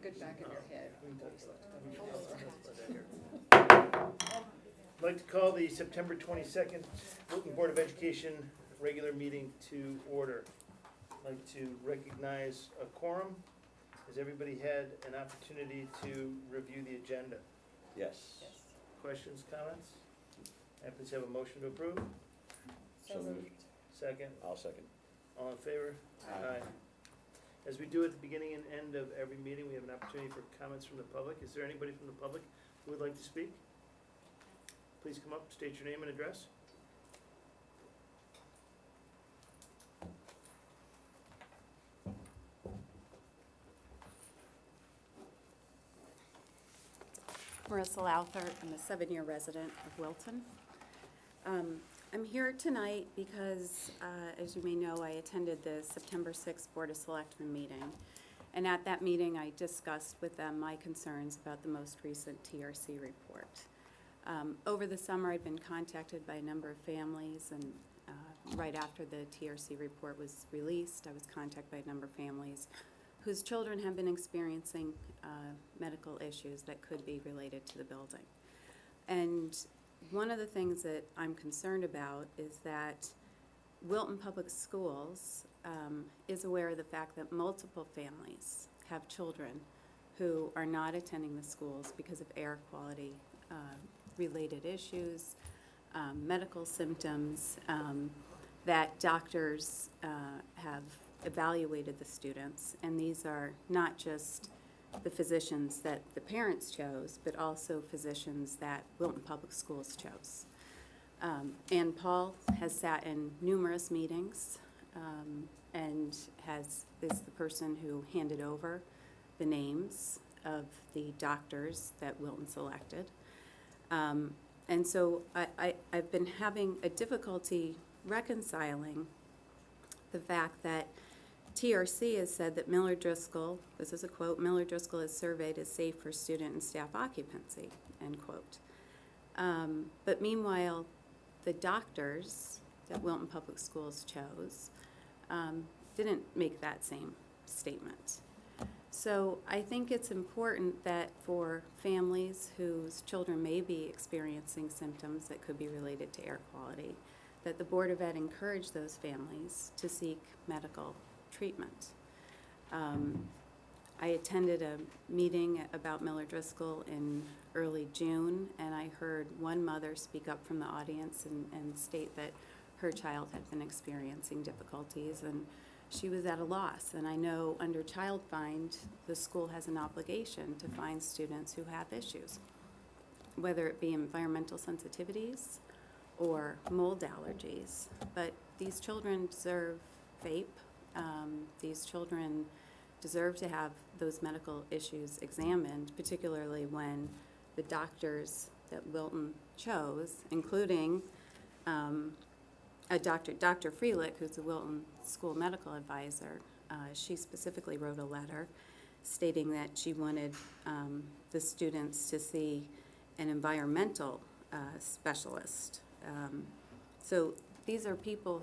good back in your head. I'd like to call the September 22nd Wilton Board of Education regular meeting to order. I'd like to recognize a quorum. Has everybody had an opportunity to review the agenda? Yes. Questions, comments? I please have a motion to approve. So moved. Second. I'll second. All in favor? Aye. As we do at the beginning and end of every meeting, we have an opportunity for comments from the public. Is there anybody from the public who would like to speak? Please come up, state your name and address. Marissa Lowthert, I'm a 7-year resident of Wilton. I'm here tonight because, as you may know, I attended the September 6th Board of Selectmen meeting. And at that meeting, I discussed with them my concerns about the most recent TRC report. Over the summer, I'd been contacted by a number of families, and right after the TRC report was released, I was contacted by a number of families whose children have been experiencing medical issues that could be related to the building. And one of the things that I'm concerned about is that Wilton Public Schools is aware of the fact that multiple families have children who are not attending the schools because of air quality related issues, medical symptoms, that doctors have evaluated the students, and these are not just the physicians that the parents chose, but also physicians that Wilton Public Schools chose. And Paul has sat in numerous meetings and is the person who handed over the names of the doctors that Wilton selected. And so I've been having a difficulty reconciling the fact that TRC has said that Miller Driscoll, this is a quote, Miller Driscoll is surveyed as safe for student and staff occupancy, end quote. But meanwhile, the doctors that Wilton Public Schools chose didn't make that same statement. So I think it's important that for families whose children may be experiencing symptoms that could be related to air quality, that the Board of Ed encourage those families to seek medical treatment. I attended a meeting about Miller Driscoll in early June, and I heard one mother speak up from the audience and state that her child had been experiencing difficulties, and she was at a loss. And I know under Child Find, the school has an obligation to find students who have issues, whether it be environmental sensitivities or mold allergies. But these children deserve FAPE. These children deserve to have those medical issues examined, particularly when the doctors that Wilton chose, including Dr. Freelick, who's a Wilton school medical advisor, she specifically wrote a letter stating that she wanted the students to see an environmental specialist. So these are people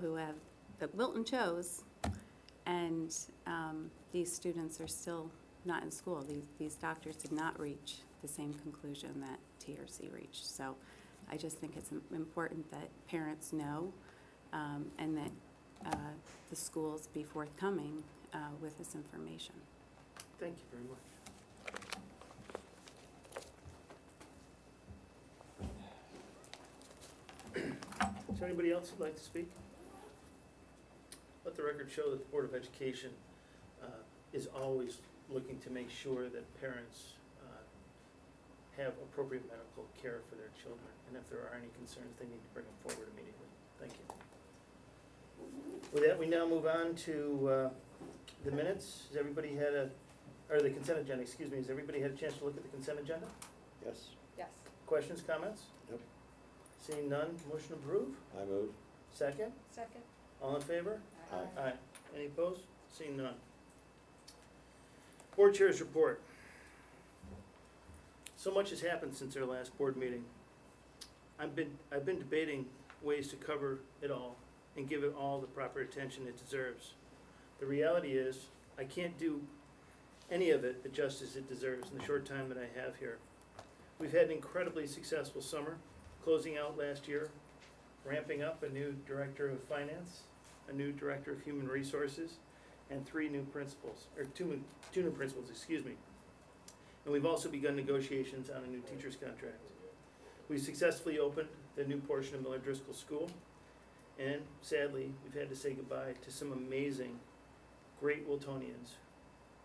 that Wilton chose, and these students are still not in school. These doctors did not reach the same conclusion that TRC reached. So I just think it's important that parents know and that the schools be forthcoming with this information. Thank you very much. Is there anybody else who'd like to speak? Let the record show that the Board of Education is always looking to make sure that parents have appropriate medical care for their children, and if there are any concerns, they need to bring them forward immediately. Thank you. With that, we now move on to the minutes. Has everybody had the consent agenda, excuse me, has everybody had a chance to look at the consent agenda? Yes. Yes. Questions, comments? Yep. Seeing none, motion approved. I move. Second? Second. All in favor? Aye. Aye. Any opposed? Seeing none. Board Chair's report. So much has happened since our last board meeting. I've been debating ways to cover it all and give it all the proper attention it deserves. The reality is, I can't do any of it the justice it deserves in the short time that I have here. We've had an incredibly successful summer, closing out last year, ramping up a new director of finance, a new director of human resources, and two new principals, excuse me. And we've also begun negotiations on a new teacher's contract. We successfully opened the new portion of Miller Driscoll School, and sadly, we've had to say goodbye to some amazing, great Wiltonians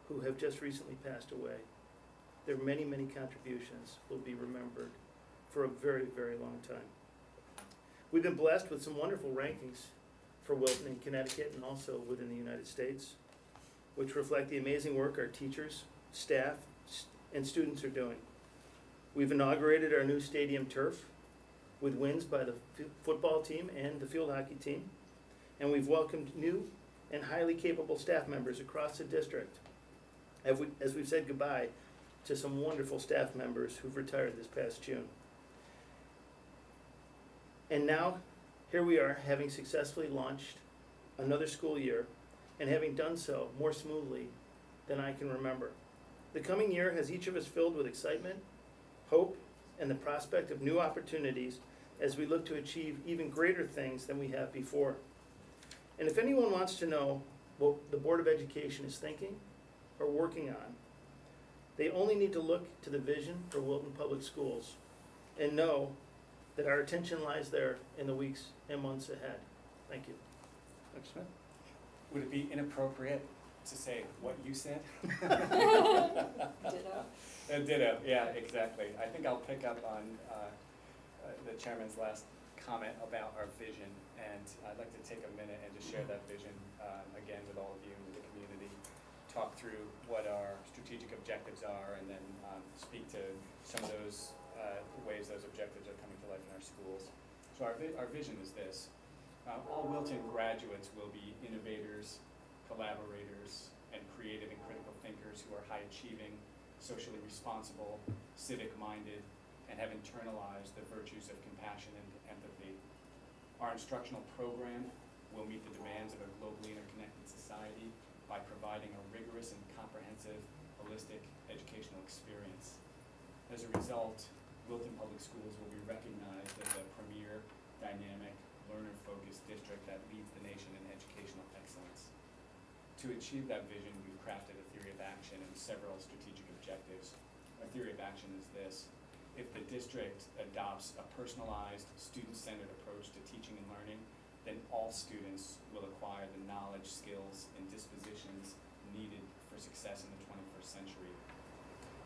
who have just recently passed away. Their many, many contributions will be remembered for a very, very long time. We've been blessed with some wonderful rankings for Wilton in Connecticut and also within the United States, which reflect the amazing work our teachers, staff, and students are doing. We've inaugurated our new stadium turf with wins by the football team and the field hockey team, and we've welcomed new and highly capable staff members across the district as we've said goodbye to some wonderful staff members who've retired this past June. And now, here we are, having successfully launched another school year, and having done so more smoothly than I can remember. The coming year has each of us filled with excitement, hope, and the prospect of new opportunities as we look to achieve even greater things than we have before. And if anyone wants to know what the Board of Education is thinking or working on, they only need to look to the vision for Wilton Public Schools and know that our attention lies there in the weeks and months ahead. Thank you. Dr. Smith? Would it be inappropriate to say what you said? Ditto. Ditto, yeah, exactly. I think I'll pick up on the chairman's last comment about our vision, and I'd like to take a minute and just share that vision again with all of you and with the community, talk through what our strategic objectives are, and then speak to some of those ways those objectives are coming to life in our schools. So our vision is this. All Wilton graduates will be innovators, collaborators, and creative and critical thinkers who are high-achieving, socially responsible, civic-minded, and have internalized the virtues of compassion and empathy. Our instructional program will meet the demands of a globally interconnected society by providing a rigorous and comprehensive, holistic educational experience. As a result, Wilton Public Schools will be recognized as a premier, dynamic, learner-focused district that leads the nation in educational excellence. To achieve that vision, we've crafted a theory of action and several strategic objectives. Our theory of action is this: if the district adopts a personalized, student-centered approach to teaching and learning, then all students will acquire the knowledge, skills, and dispositions needed for success in the 21st century.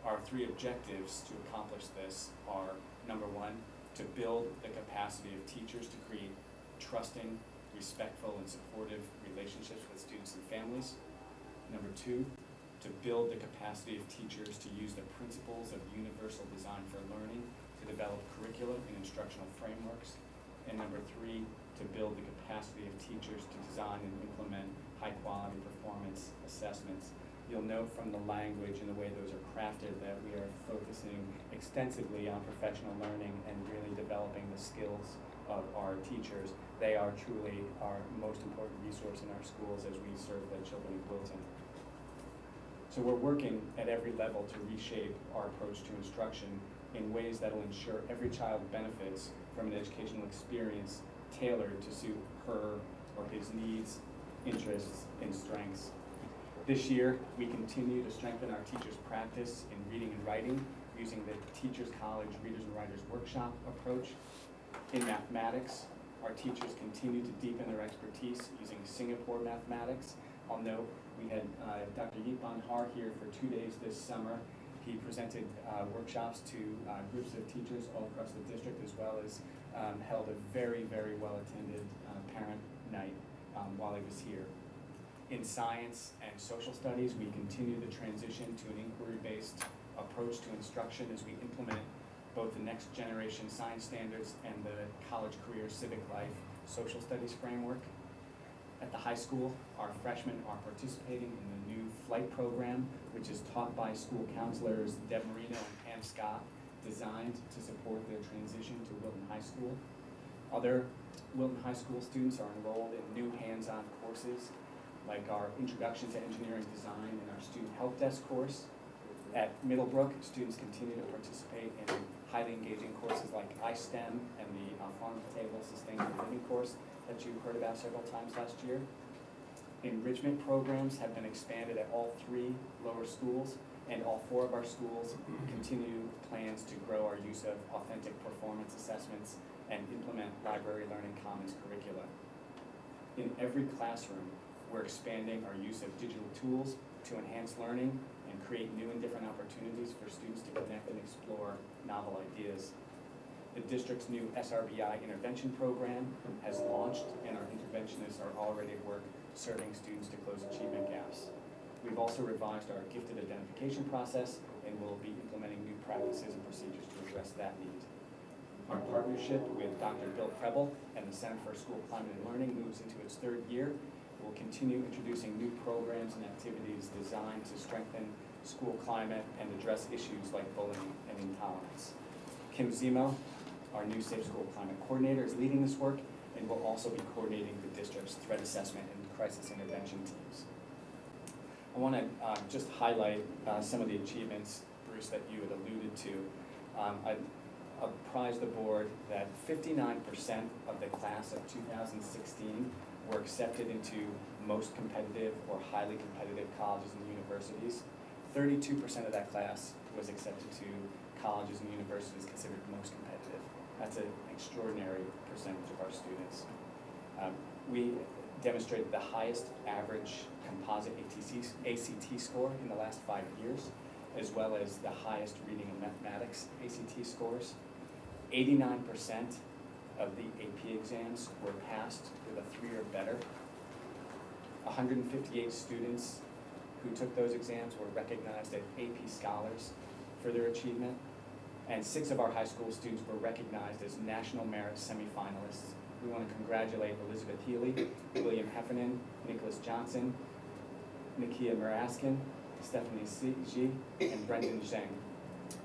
Our three objectives to accomplish this are, number one, to build the capacity of teachers to create trusting, respectful, and supportive relationships with students and families. Number two, to build the capacity of teachers to use the principles of universal design for learning to develop curriculum and instructional frameworks. And number three, to build the capacity of teachers to design and implement high-quality performance assessments. You'll note from the language and the way those are crafted that we are focusing extensively on professional learning and really developing the skills of our teachers. They are truly our most important resource in our schools as we serve the children of Wilton. So we're working at every level to reshape our approach to instruction in ways that will ensure every child benefits from an educational experience tailored to suit her or his needs, interests, and strengths. This year, we continue to strengthen our teachers' practice in reading and writing using the Teachers College Readers and Writers Workshop approach. In mathematics, our teachers continue to deepen their expertise using Singapore mathematics. I'll note we had Dr. Yipan Har here for 2 days this summer. He presented workshops to groups of teachers all across the district, as well as held a very, very well-attended parent night while he was here. In science and social studies, we continue the transition to an inquiry-based approach to instruction as we implement both the next generation science standards and the college career civic life social studies framework. At the high school, our freshmen are participating in the new flight program, which is taught by school counselors Deb Marino and Pam Scott, designed to support their transition to Wilton High School. Other Wilton High School students are enrolled in new hands-on courses like our Introduction to Engineering Design and our Student Help Desk course. At Middlebrook, students continue to participate in highly engaging courses like iSTEM and the farm-to-table sustainable living course that you heard about several times last year. Enrichment programs have been expanded at all 3 lower schools, and all 4 of our schools continue plans to grow our use of authentic performance assessments and implement library learning commons curricula. In every classroom, we're expanding our use of digital tools to enhance learning and create new and different opportunities for students to connect and explore novel ideas. The district's new SRBI intervention program has launched, and our interventionists are already at work serving students to close achievement gaps. We've also revised our gifted identification process and will be implementing new practices and procedures to address that need. Our partnership with Dr. Bill Preble and the Center for School Climate and Learning moves into its 3rd year. We'll continue introducing new programs and activities designed to strengthen school climate and address issues like bullying and intolerance. Kim Zemo, our new Safe School Climate Coordinator, is leading this work and will also be coordinating the district's threat assessment and crisis intervention teams. I want to just highlight some of the achievements, Bruce, that you had alluded to. I apprised the board that 59% of the class of 2016 were accepted into most competitive or highly competitive colleges and universities. 32% of that class was accepted to colleges and universities considered most competitive. That's an extraordinary percentage of our students. We demonstrated the highest average composite ACT score in the last 5 years, as well as the highest reading and mathematics ACT scores. 89% of the AP exams were passed with a 3 or better. 158 students who took those exams were recognized as AP scholars for their achievement, and 6 of our high school students were recognized as National Merit semifinalists. We want to congratulate Elizabeth Healy, William Heffernan, Nicholas Johnson, Nakia Maraskin, Stephanie Ji, and Brendan Zhang.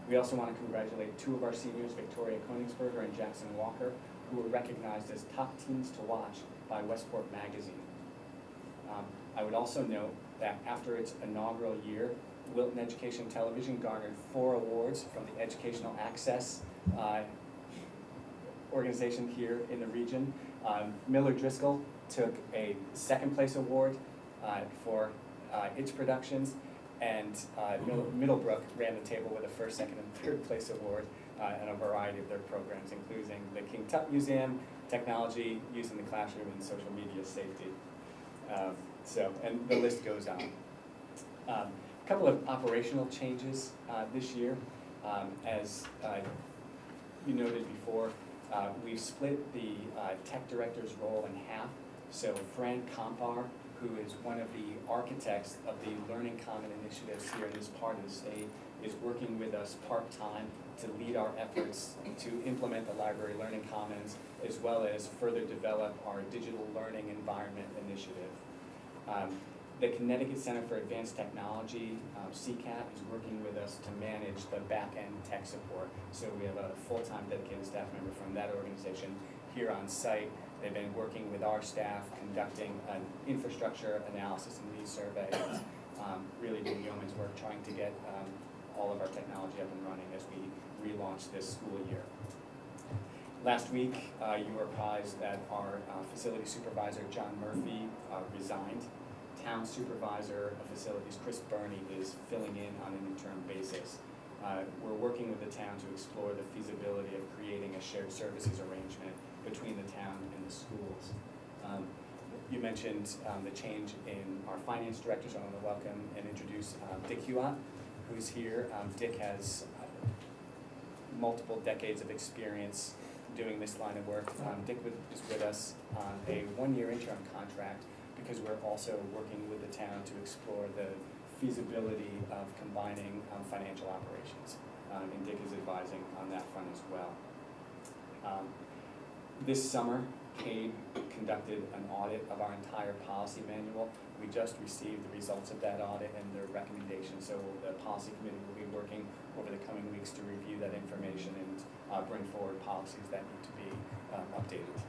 We also want to congratulate 2 of our seniors, Victoria Koenigsberger and Jackson Walker, who were recognized as top teens to watch by Westport Magazine. I would also note that after its inaugural year, Wilton Education Television garnered 4 awards from the Educational Access organization here in the region. Miller Driscoll took a 2nd place award for its productions, and Middlebrook ran the table with a 1st, 2nd, and 3rd place award in a variety of their programs, including the King Tut Museum, technology used in the classroom, and social media safety. And the list goes on. A couple of operational changes this year. As you noted before, we've split the tech director's role in half. So Fran Kompar, who is one of the architects of the Learning Common initiatives here in this part of the state, is working with us part-time to lead our efforts to implement the Library Learning Commons, as well as further develop our digital learning environment initiative. The Connecticut Center for Advanced Technology, CCAT, is working with us to manage the back-end tech support. So we have a full-time dedicated staff member from that organization here on site. They've been working with our staff, conducting an infrastructure analysis and needs survey, really doing yeoman's work trying to get all of our technology up and running as we relaunch this school year. Last week, you were apprised that our facility supervisor, John Murphy, resigned. Town supervisor of facilities, Chris Burney, is filling in on an interim basis. We're working with the town to explore the feasibility of creating a shared services arrangement between the town and the schools. You mentioned the change in our finance director, so I want to welcome and introduce Dick Huot, who's here. Dick has multiple decades of experience doing this line of work. Dick is with us on a 1-year interim contract because we're also working with the town to explore the feasibility of combining financial operations. And Dick is advising on that front as well. This summer, CADE conducted an audit of our entire policy manual. We just received the results of that audit and their recommendations, so the policy committee will be working over the coming weeks to review that information and bring forward policies that need to be updated.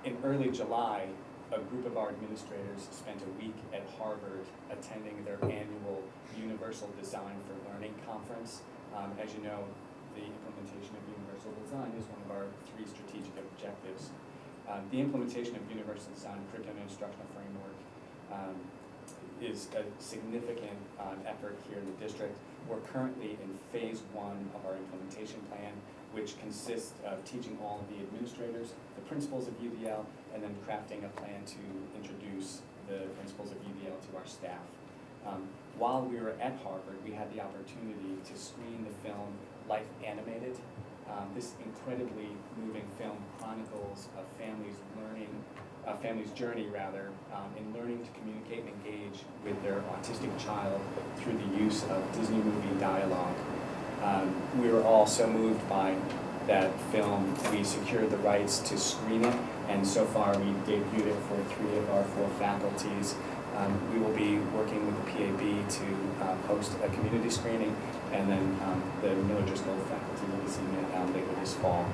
In early July, a group of our administrators spent a week at Harvard attending their annual Universal Design for Learning conference. As you know, the implementation of universal design is one of our 3 strategic objectives. The implementation of universal design curriculum and instructional framework is a significant effort here in the district. We're currently in phase 1 of our implementation plan, which consists of teaching all of the administrators the principles of UDL and then crafting a plan to introduce the principles of UDL to our staff. While we were at Harvard, we had the opportunity to screen the film Life Animated. This incredibly moving film chronicles a family's journey in learning to communicate and engage with their autistic child through the use of Disney movie dialogue. We were all so moved by that film, we secured the rights to screen it, and so far we debuted it for 3 of our 4 faculties. We will be working with the PAB to host a community screening, and then the Miller Driscoll faculty will be seeing it later this fall.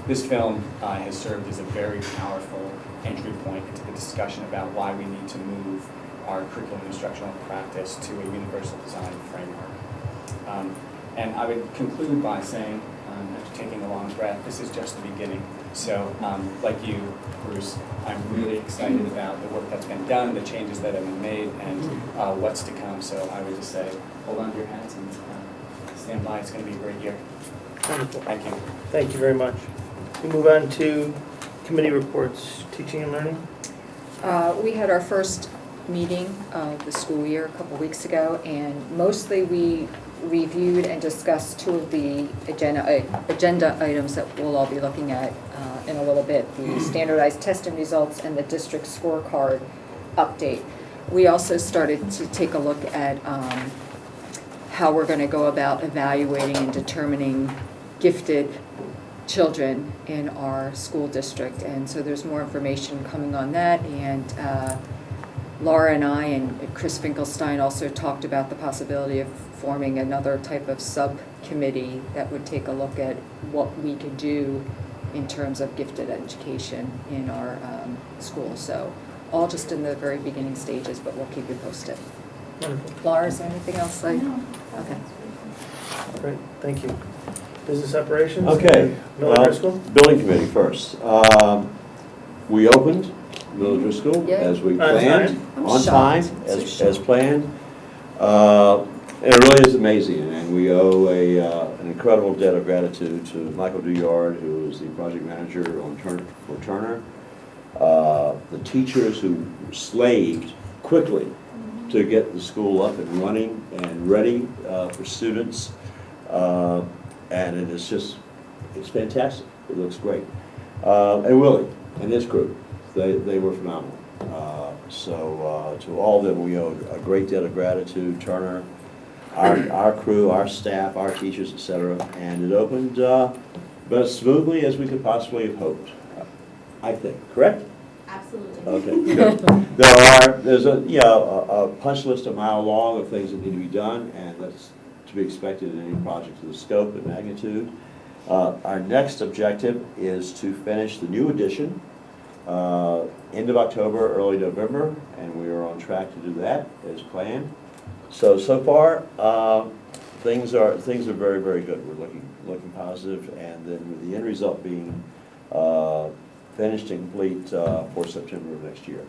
This film has served as a very powerful entry point into the discussion about why we need to move our curriculum and instructional practice to a universal design framework. And I would conclude by saying, after taking a long breath, this is just the beginning. So, like you, Bruce, I'm really excited about the work that's been done, the changes that have been made, and what's to come. So I would just say, hold on to your hats and stand by. It's going to be a great year. Wonderful. Thank you. Thank you very much. We move on to committee reports, teaching and learning. We had our first meeting of the school year a couple weeks ago, and mostly we reviewed and discussed 2 of the agenda items that we'll all be looking at in a little bit, the standardized testing results and the district scorecard update. We also started to take a look at how we're going to go about evaluating and determining gifted children in our school district, and so there's more information coming on that, and Laura and I and Chris Finkelstein also talked about the possibility of forming another type of subcommittee that would take a look at what we could do in terms of gifted education in our school. So all just in the very beginning stages, but we'll keep you posted. Wonderful. Laura, is there anything else? No. Okay. Great, thank you. Business operations? Okay, Miller Driscoll? Building committee first. We opened Miller Driscoll Yeah. as we On planned. time? I'm On shocked. time, So as shocked. planned. And it really is amazing, and we owe an incredible debt of gratitude to Michael Duyard, who is the project manager for Turner. The teachers who slaved quickly to get the school up and running and ready for students. And it is just, it's fantastic. It looks great. And Willie and his crew, they were phenomenal. So to all of them, we owe a great debt of gratitude. Turner, our crew, our staff, our teachers, etc. And it opened about as smoothly as we could possibly have hoped, I think. Correct? Absolutely. Okay, good. There's a punch list a mile long of things that need to be done, and that's to be expected in any project of the scope and magnitude. Our next objective is to finish the new edition end of October, early November, and we are on track to do that as planned. So far, things are very, very good. We're looking positive, and then with the end result being finished and complete for September of next year,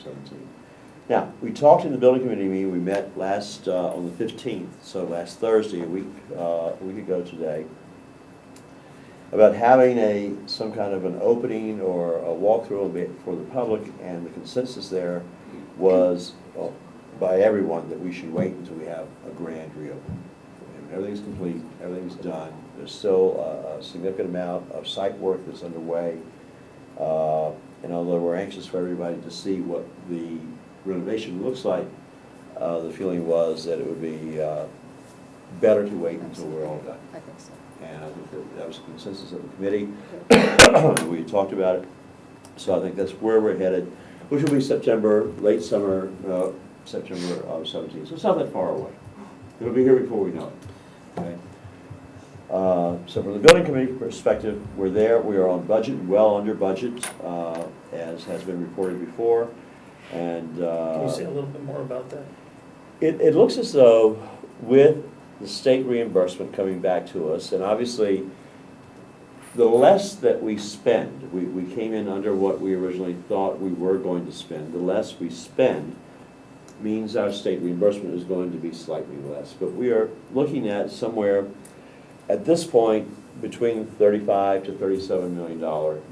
17. Now, we talked in the building committee meeting. We met last on the 15th, so last Thursday, a week ago today, about having some kind of an opening or a walkthrough for the public, and the consensus there was by everyone that we should wait until we have a grand reopening. Everything's complete, everything's done. There's still a significant amount of site work that's underway. And although we're anxious for everybody to see what the renovation looks like, the feeling was that it would be better to wait until we're all done. I think so. And I think that was the consensus of the committee. We talked about it. So I think that's where we're headed, which will be September, late summer, September of 17. So it's not that far away. It'll be here before we know it. Okay. So from the building committee perspective, we're there, we are on budget, well under budget, as has been reported before, and. Can you say a little bit more about that? It looks as though with the state reimbursement coming back to us, and obviously, the less that we spend, we came in under what we originally thought we were going to spend, the less we spend means our state reimbursement is going to be slightly less. But we are looking at somewhere, at this point, between $35 to $37 million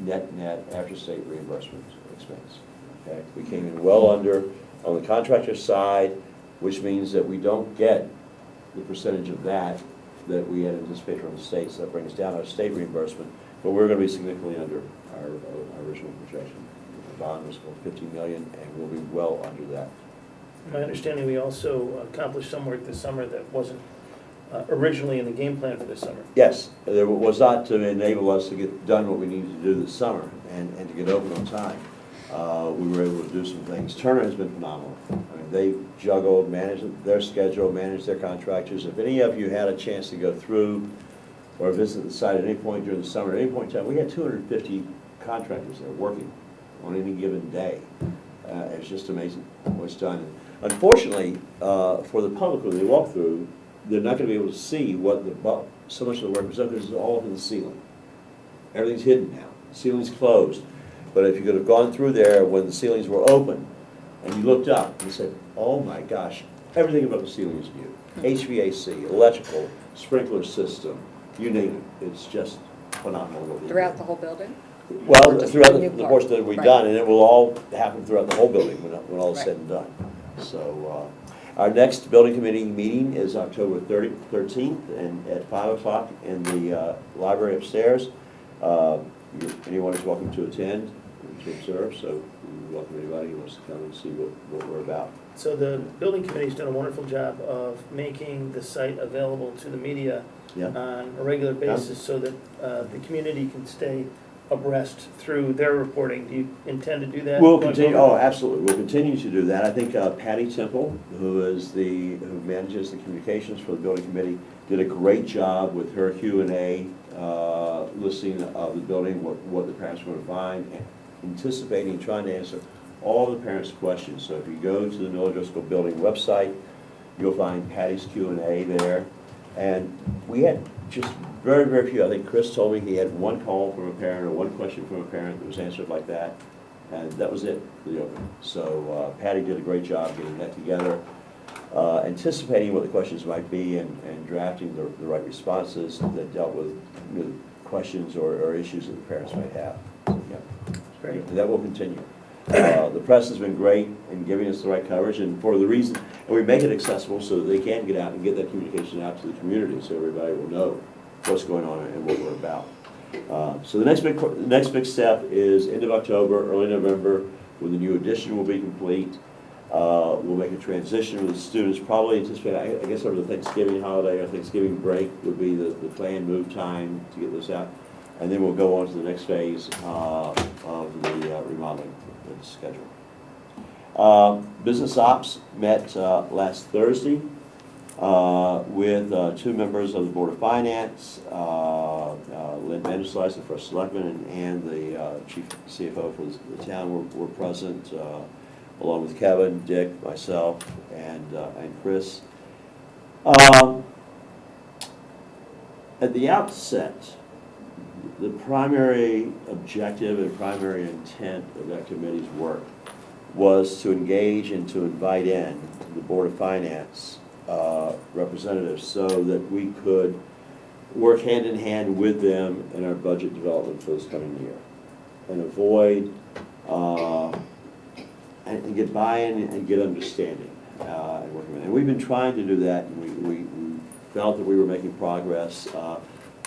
net after state reimbursement expense. Okay, we came in well under on the contractor side, which means that we don't get the percentage of that we had anticipated from the state, so that brings down our state reimbursement, but we're going to be significantly under our original projection. The bond was for $50 million, and we'll be well under that. My understanding, we also accomplished some work this summer that wasn't originally in the game plan for this summer. Yes, there was not to enable us to get done what we needed to do this summer and to get open on time. We were able to do some things. Turner has been phenomenal. I mean, they juggled, managed their schedule, managed their contractors. If any of you had a chance to go through or visit the site at any point during the summer, at any point in time, we had 250 contractors there working on any given day. It's just amazing what's done. Unfortunately, for the public, when they walk through, they're not going to be able to see what so much of the work was done because it's all up in the ceiling. Everything's hidden now. The ceiling's closed. But if you could have gone through there when the ceilings were open and you looked up and you said, oh my gosh, everything above the ceiling is new. HVAC, electrical, sprinkler system, you name it. It's just phenomenal. What they Throughout do. the whole building? Well, Or just throughout the new the part? portion that we've Right. done, and it will all happen throughout the whole building when all is Right. said and done. So, our next building committee meeting is October 13th and at 5 o'clock in the library upstairs. Anyone is welcome to attend, to observe, so we welcome anybody who wants to come and see what we're about. So the building committee's done a wonderful job of making the site available to the media Yeah. on a regular basis so that the community can stay abreast through their reporting. Do you intend to do that? We'll going continue, forward? absolutely, we'll continue to do that. I think Patty Temple, who manages the communications for the building committee, did a great job with her Q&A listing of the building, what the parents were going to find, anticipating, trying to answer all the parents' questions. So if you go to the Miller Driscoll Building website, you'll find Patty's Q&A there. And we had just very, very few. I think Chris told me he had one call from a parent or one question from a parent that was answered like that. And that was it for the opening. So Patty did a great job getting that together, anticipating what the questions might be and drafting the right responses that dealt with questions or issues that the parents might have. So, yeah. Great. And that will continue. The press has been great in giving us the right coverage, and for the reason, and we make it accessible so that they can get out and get that communication out to the community, so everybody will know what's going on and what we're about. So the next big step is end of October, early November, when the new addition will be complete. We'll make a transition with the students, probably anticipate, I guess over the Thanksgiving holiday or Thanksgiving break would be the planned move time to get this out. And then we'll go on to the next phase of the remodeling schedule. Business Ops met last Thursday with two members of the Board of Finance, Lynn Vanderslice, the first selectman, and the chief CFO for the town were present, along with Kevin, Dick, myself, and Chris. At the outset, the primary objective and primary intent of that committee's work was to engage and to invite in the Board of Finance representatives so that we could work hand in hand with them in our budget development for this coming year and avoid and get buy-in and get understanding. And we've been trying to do that, and we felt that we were making progress.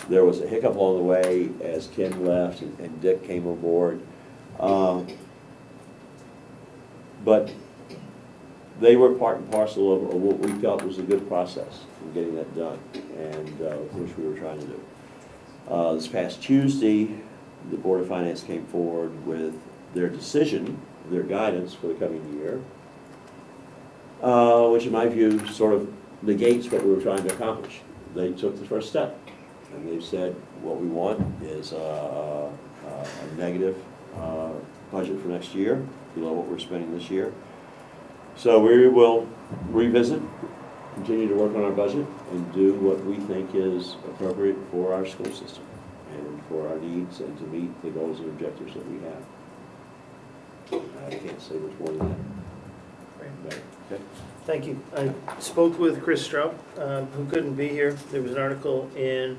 There was a hiccup along the way as Ken left and Dick came on board. But they were part and parcel of what we felt was a good process in getting that done, and which we were trying to do. This past Tuesday, the Board of Finance came forward with their decision, their guidance for the coming year, which in my view sort of negates what we were trying to accomplish. They took the first step. And they've said what we want is a negative budget for next year, below what we're spending this year. So we will revisit, continue to work on our budget, and do what we think is appropriate for our school system and for our needs and to meet the goals and objectives that we have. I can't say much more than that. Okay. Thank you. I spoke with Chris Straub, who couldn't be here. There was an article in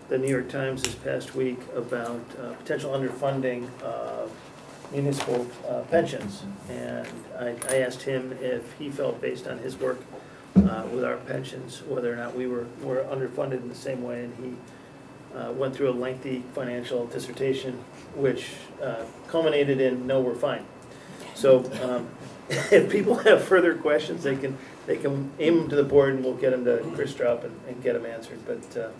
the New York Times this past week about potential underfunding of municipal pensions. And I asked him if he felt, based on his work with our pensions, whether or not we were underfunded in the same way. And he went through a lengthy financial dissertation, which culminated in, no, we're fine. So if people have further questions, they can aim them to the board, and we'll get them to Chris Straub and get them answered. But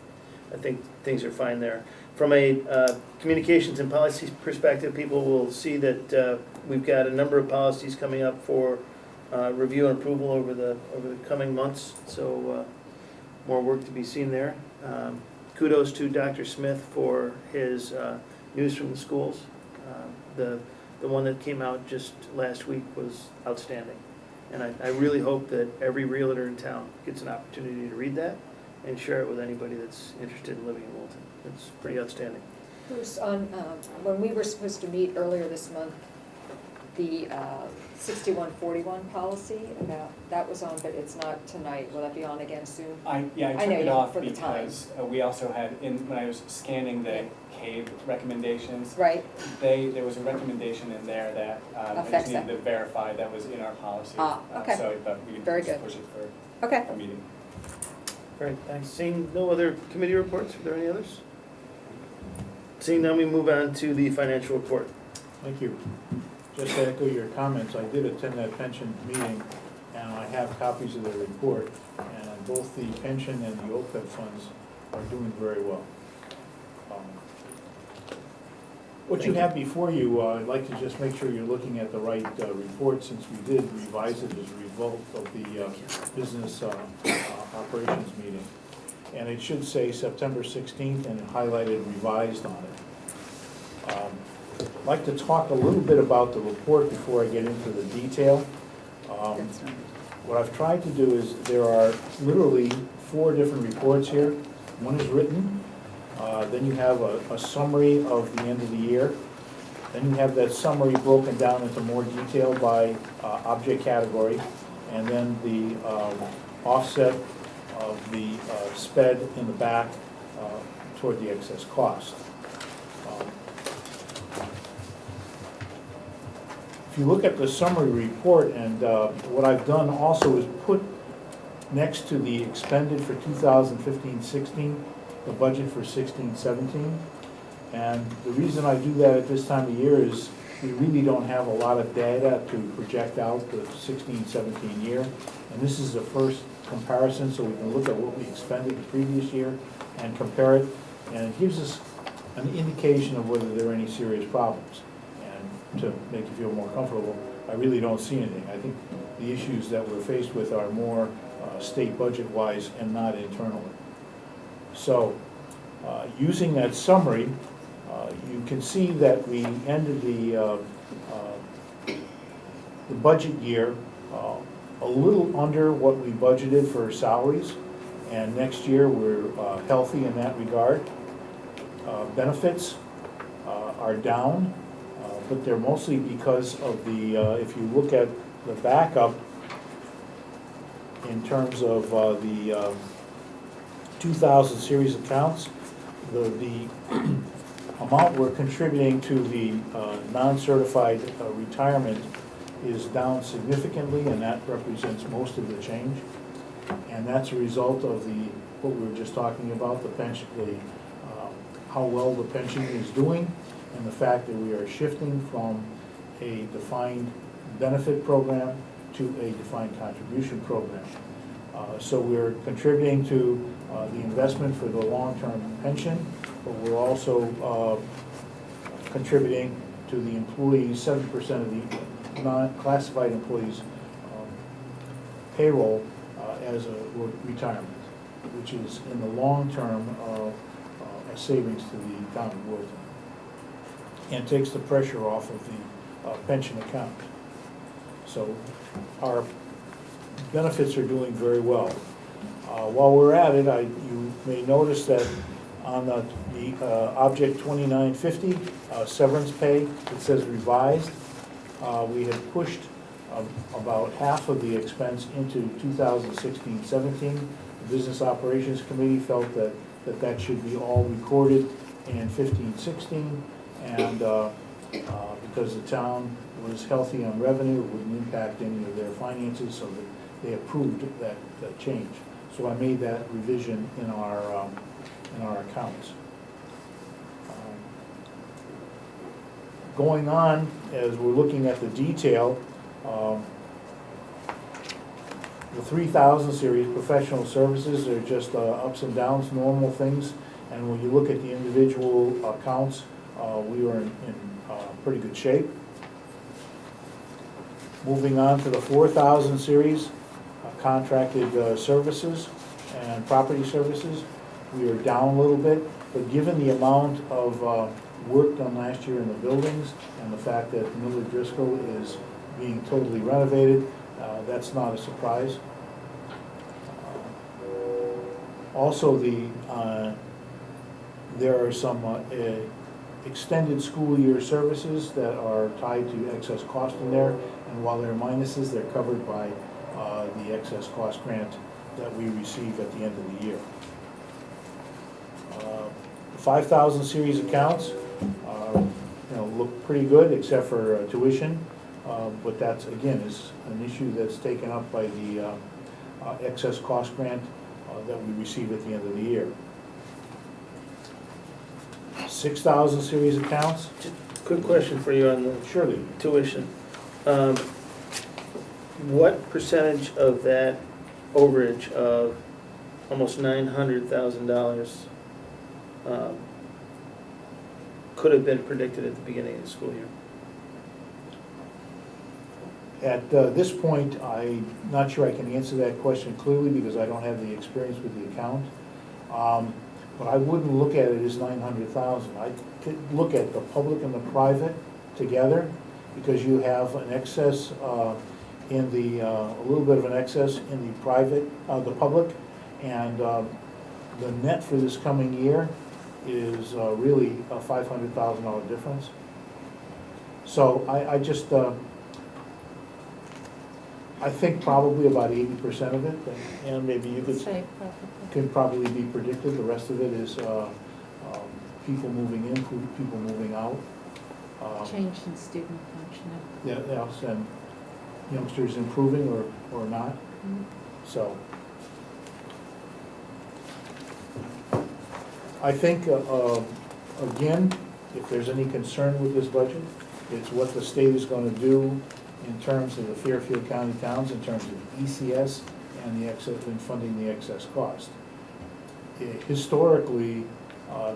I think things are fine there. From a communications and policies perspective, people will see that we've got a number of policies coming up for review and approval over the coming months. So more work to be seen there. Kudos to Dr. Smith for his news from the schools. The one that came out just last week was outstanding. And I really hope that every realtor in town gets an opportunity to read that and share it with anybody that's interested in living in Wilton. It's pretty outstanding. Bruce, on, when we were supposed to meet earlier this month, the 6141 policy, about, that was on, but it's not tonight. Will that be on again soon? I I took know, it yeah, off for the time. because we also had, when I was scanning the CABE recommendations, Right? there was a recommendation in there that I just Affects needed that. to verify that was in our policy. Okay. So I thought we Very could just good. push it for Okay. a meeting. Great, thanks. Seeing no other committee reports, are there any others? Seeing none, we move on to the financial report. Thank you. Just to echo your comments, I did attend that pension meeting, and I have copies of the report, and both the pension and the OPEB funds are doing very well. What you have before you, I'd like to just make sure you're looking at the right report, since we did revise it as a result of the business operations meeting. And it should say September 16th and highlighted revised on it. I'd like to talk a little bit about the report before I get into the detail. That's right. What I've tried to do is, there are literally 4 different reports here. One is written, then you have a summary of the end of the year. Then you have that summary broken down into more detail by object category, and then the offset of the SPED in the back toward the excess cost. If you look at the summary report, and what I've done also is put next to the expended for 2015-16, the budget for 16-17. And the reason I do that at this time of year is we really don't have a lot of data to project out the 16-17 year. And this is the first comparison, so we can look at what we expended the previous year and compare it. And it gives us an indication of whether there are any serious problems. And to make you feel more comfortable, I really don't see anything. I think the issues that we're faced with are more state budget-wise and not internally. So, using that summary, you can see that we ended the budget year a little under what we budgeted for salaries, and next year we're healthy in that regard. Benefits are down, but they're mostly because of the, if you look at the backup in terms of the 2000 series accounts, the amount we're contributing to the non-certified retirement is down significantly, and that represents most of the change. And that's a result of what we were just talking about, the pension, how well the pension is doing, and the fact that we are shifting from a defined benefit program to a defined contribution program. So we're contributing to the investment for the long-term pension, but we're also contributing to the employees, 7% of the non-classified employees' payroll as a retirement, which is in the long term a savings to the town of Wilton. And takes the pressure off of the pension account. So our benefits are doing very well. While we're at it, you may notice that on the object 2950, severance pay, it says revised. We had pushed about half of the expense into 2016-17. The Business Operations Committee felt that should be all recorded in 15-16, and because the town was healthy on revenue, it wouldn't impact any of their finances, so that they approved that change. So I made that revision in our accounts. Going on, as we're looking at the detail, the 3000 series professional services are just ups and downs, normal things. And when you look at the individual accounts, we were in pretty good shape. Moving on to the 4000 series, contracted services and property services, we are down a little bit, but given the amount of work done last year in the buildings and the fact that Miller Driscoll is being totally renovated, that's not a surprise. Also, there are some extended school year services that are tied to excess cost in there, and while they're minuses, they're covered by the excess cost grant that we receive at the end of the year. The 5000 series accounts look pretty good except for tuition, but that's again is an issue that's taken up by the excess cost grant that we receive at the end of the year. 6000 series accounts. Just quick question for you on the Surely. tuition. What percentage of that overage of almost $900,000 could have been predicted at the beginning of the school year? At this point, I'm not sure I can answer that question clearly because I don't have the experience with the account. But I wouldn't look at it as 900,000. I could look at the public and the private together because you have an excess in the, a little bit of an excess in the private, the public, and the net for this coming year is really a $500,000 difference. So I just, I think probably about 80% of it, and maybe you could, can probably be predicted. The rest of it is people moving in, people moving out. Change in student functioning. Yeah, yes, and youngsters improving or not, so. I think, again, if there's any concern with this budget, it's what the state is gonna do in terms of the Fairfield County towns, in terms of ECS and the excess, and funding the excess cost. Historically,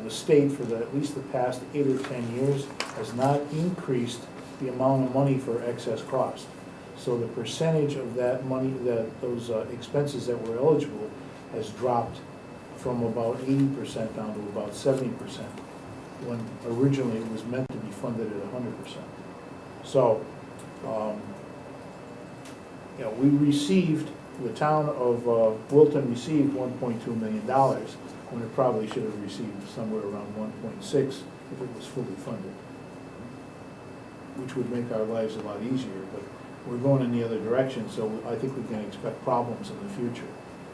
the state for at least the past 8 or 10 years has not increased the amount of money for excess cost. So the percentage of that money, those expenses that were eligible has dropped from about 80% down to about 70%, when originally it was meant to be funded at 100%. So, we received, the town of Wilton received $1.2 million, when it probably should have received somewhere around 1.6 if it was fully funded, which would make our lives a lot easier, but we're going in the other direction, so I think we can expect problems in the future.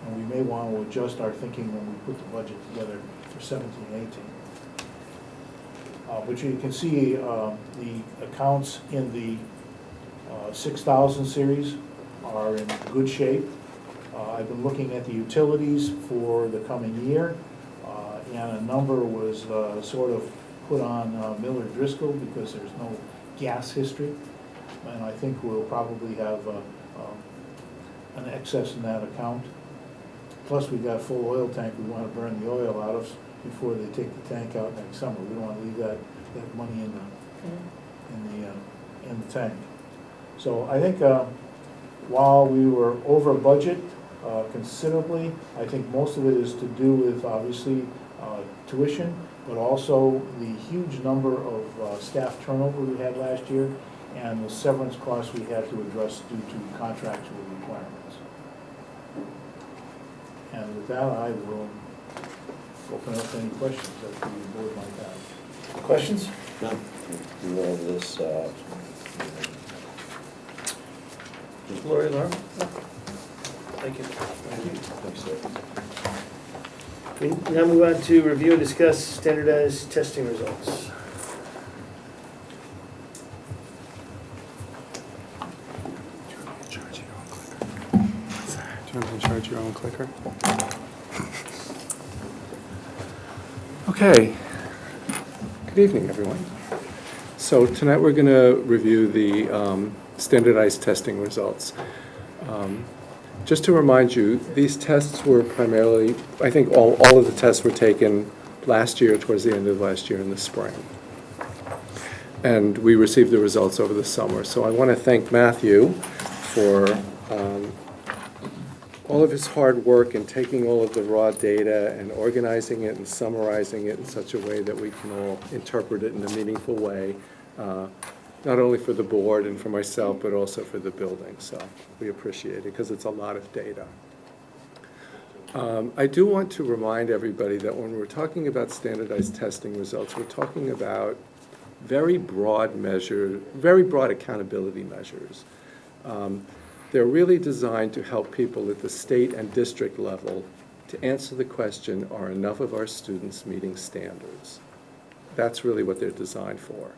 And we may want to adjust our thinking when we put the budget together for 17-18. But you can see the accounts in the 6000 series are in good shape. I've been looking at the utilities for the coming year, and a number was sort of put on Miller Driscoll because there's no gas history, and I think we'll probably have an excess in that account. Plus, we've got a full oil tank we want to burn the oil out of before they take the tank out next summer. We don't want to leave that money in the tank. So I think while we were over budget considerably, I think most of it is to do with obviously tuition, but also the huge number of staff turnover we had last year and the severance costs we had to address due to contractual requirements. And with that, I will open up any questions that the board might have. Questions? No, do all of this, Lori, Laura? Thank you. thanks, sir. We now move on to review and discuss standardized testing results. Do you want to charge your own clicker? Okay. Good evening, everyone. So tonight we're going to review the standardized testing results. Just to remind you, these tests were primarily, I think all of the tests were taken last year, towards the end of last year in the spring. And we received the results over the summer. So I want to thank Matthew for all of his hard work in taking all of the raw data and organizing it and summarizing it in such a way that we can all interpret it in a meaningful way, not only for the board and for myself, but also for the building. So we appreciate it because it's a lot of data. I do want to remind everybody that when we're talking about standardized testing results, we're talking about very broad accountability measures. They're really designed to help people at the state and district level to answer the question, are enough of our students meeting standards? That's really what they're designed for.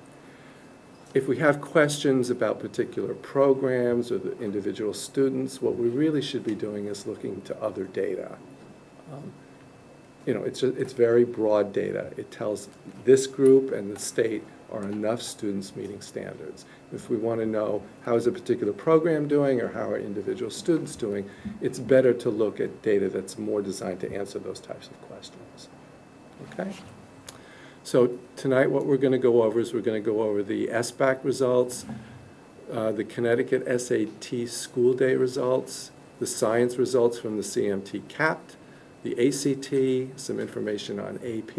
If we have questions about particular programs or the individual students, what we really should be doing is looking to other data. It's very broad data. It tells this group and the state are enough students meeting standards. If we want to know how is a particular program doing or how are individual students doing, it's better to look at data that's more designed to answer those types of questions. Okay? So tonight what we're going to go over is we're going to go over the SBAC results, the Connecticut SAT school day results, the science results from the CMT CAPT, the ACT, some information on AP,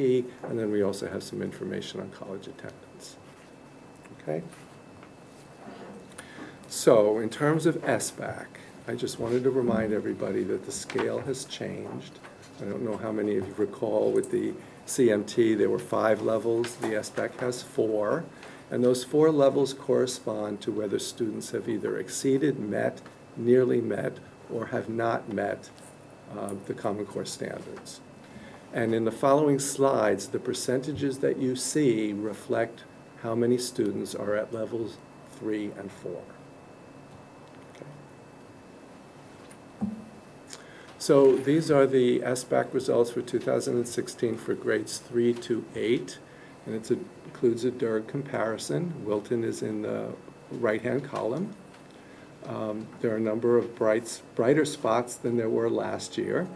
and then we also have some information on college attendance. Okay? So in terms of SBAC, I just wanted to remind everybody that the scale has changed. I don't know how many of you recall with the CMT there were 5 levels. The SBAC has 4. And those 4 levels correspond to whether students have either exceeded, met, nearly met, or have not met the Common Core standards. And in the following slides, the percentages that you see reflect how many students are at levels 3 and 4. Okay. So these are the SBAC results for 2016 for grades 3 to 8, and it includes a DERG comparison. Wilton is in the right-hand column. There are a number of brighter spots than there were last year,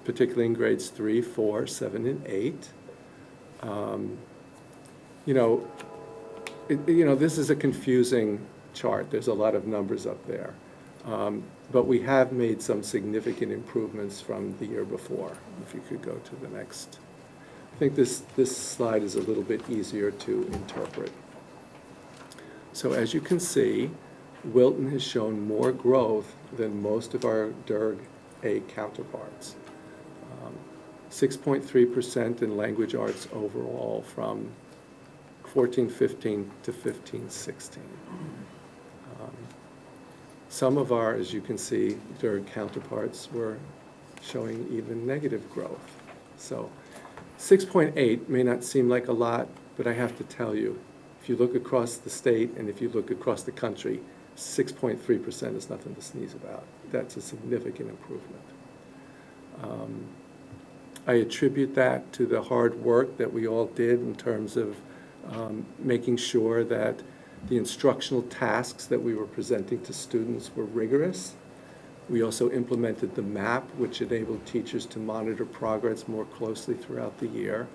particularly in grades 3, 4, 7, and 8. This is a confusing chart. There's a lot of numbers up there. But we have made some significant improvements from the year before. If you could go to the next. I think this slide is a little bit easier to interpret. So as you can see, Wilton has shown more growth than most of our DERG A counterparts. 6.3% in language arts overall from 14-15 to 15-16. Some of our, as you can see, DERG counterparts were showing even negative growth. So 6.8 may not seem like a lot, but I have to tell you, if you look across the state and if you look across the country, 6.3% is nothing to sneeze about. That's a significant improvement. I attribute that to the hard work that we all did in terms of making sure that the instructional tasks that we were presenting to students were rigorous. We also implemented the MAP, which enabled teachers to monitor progress more closely throughout the year.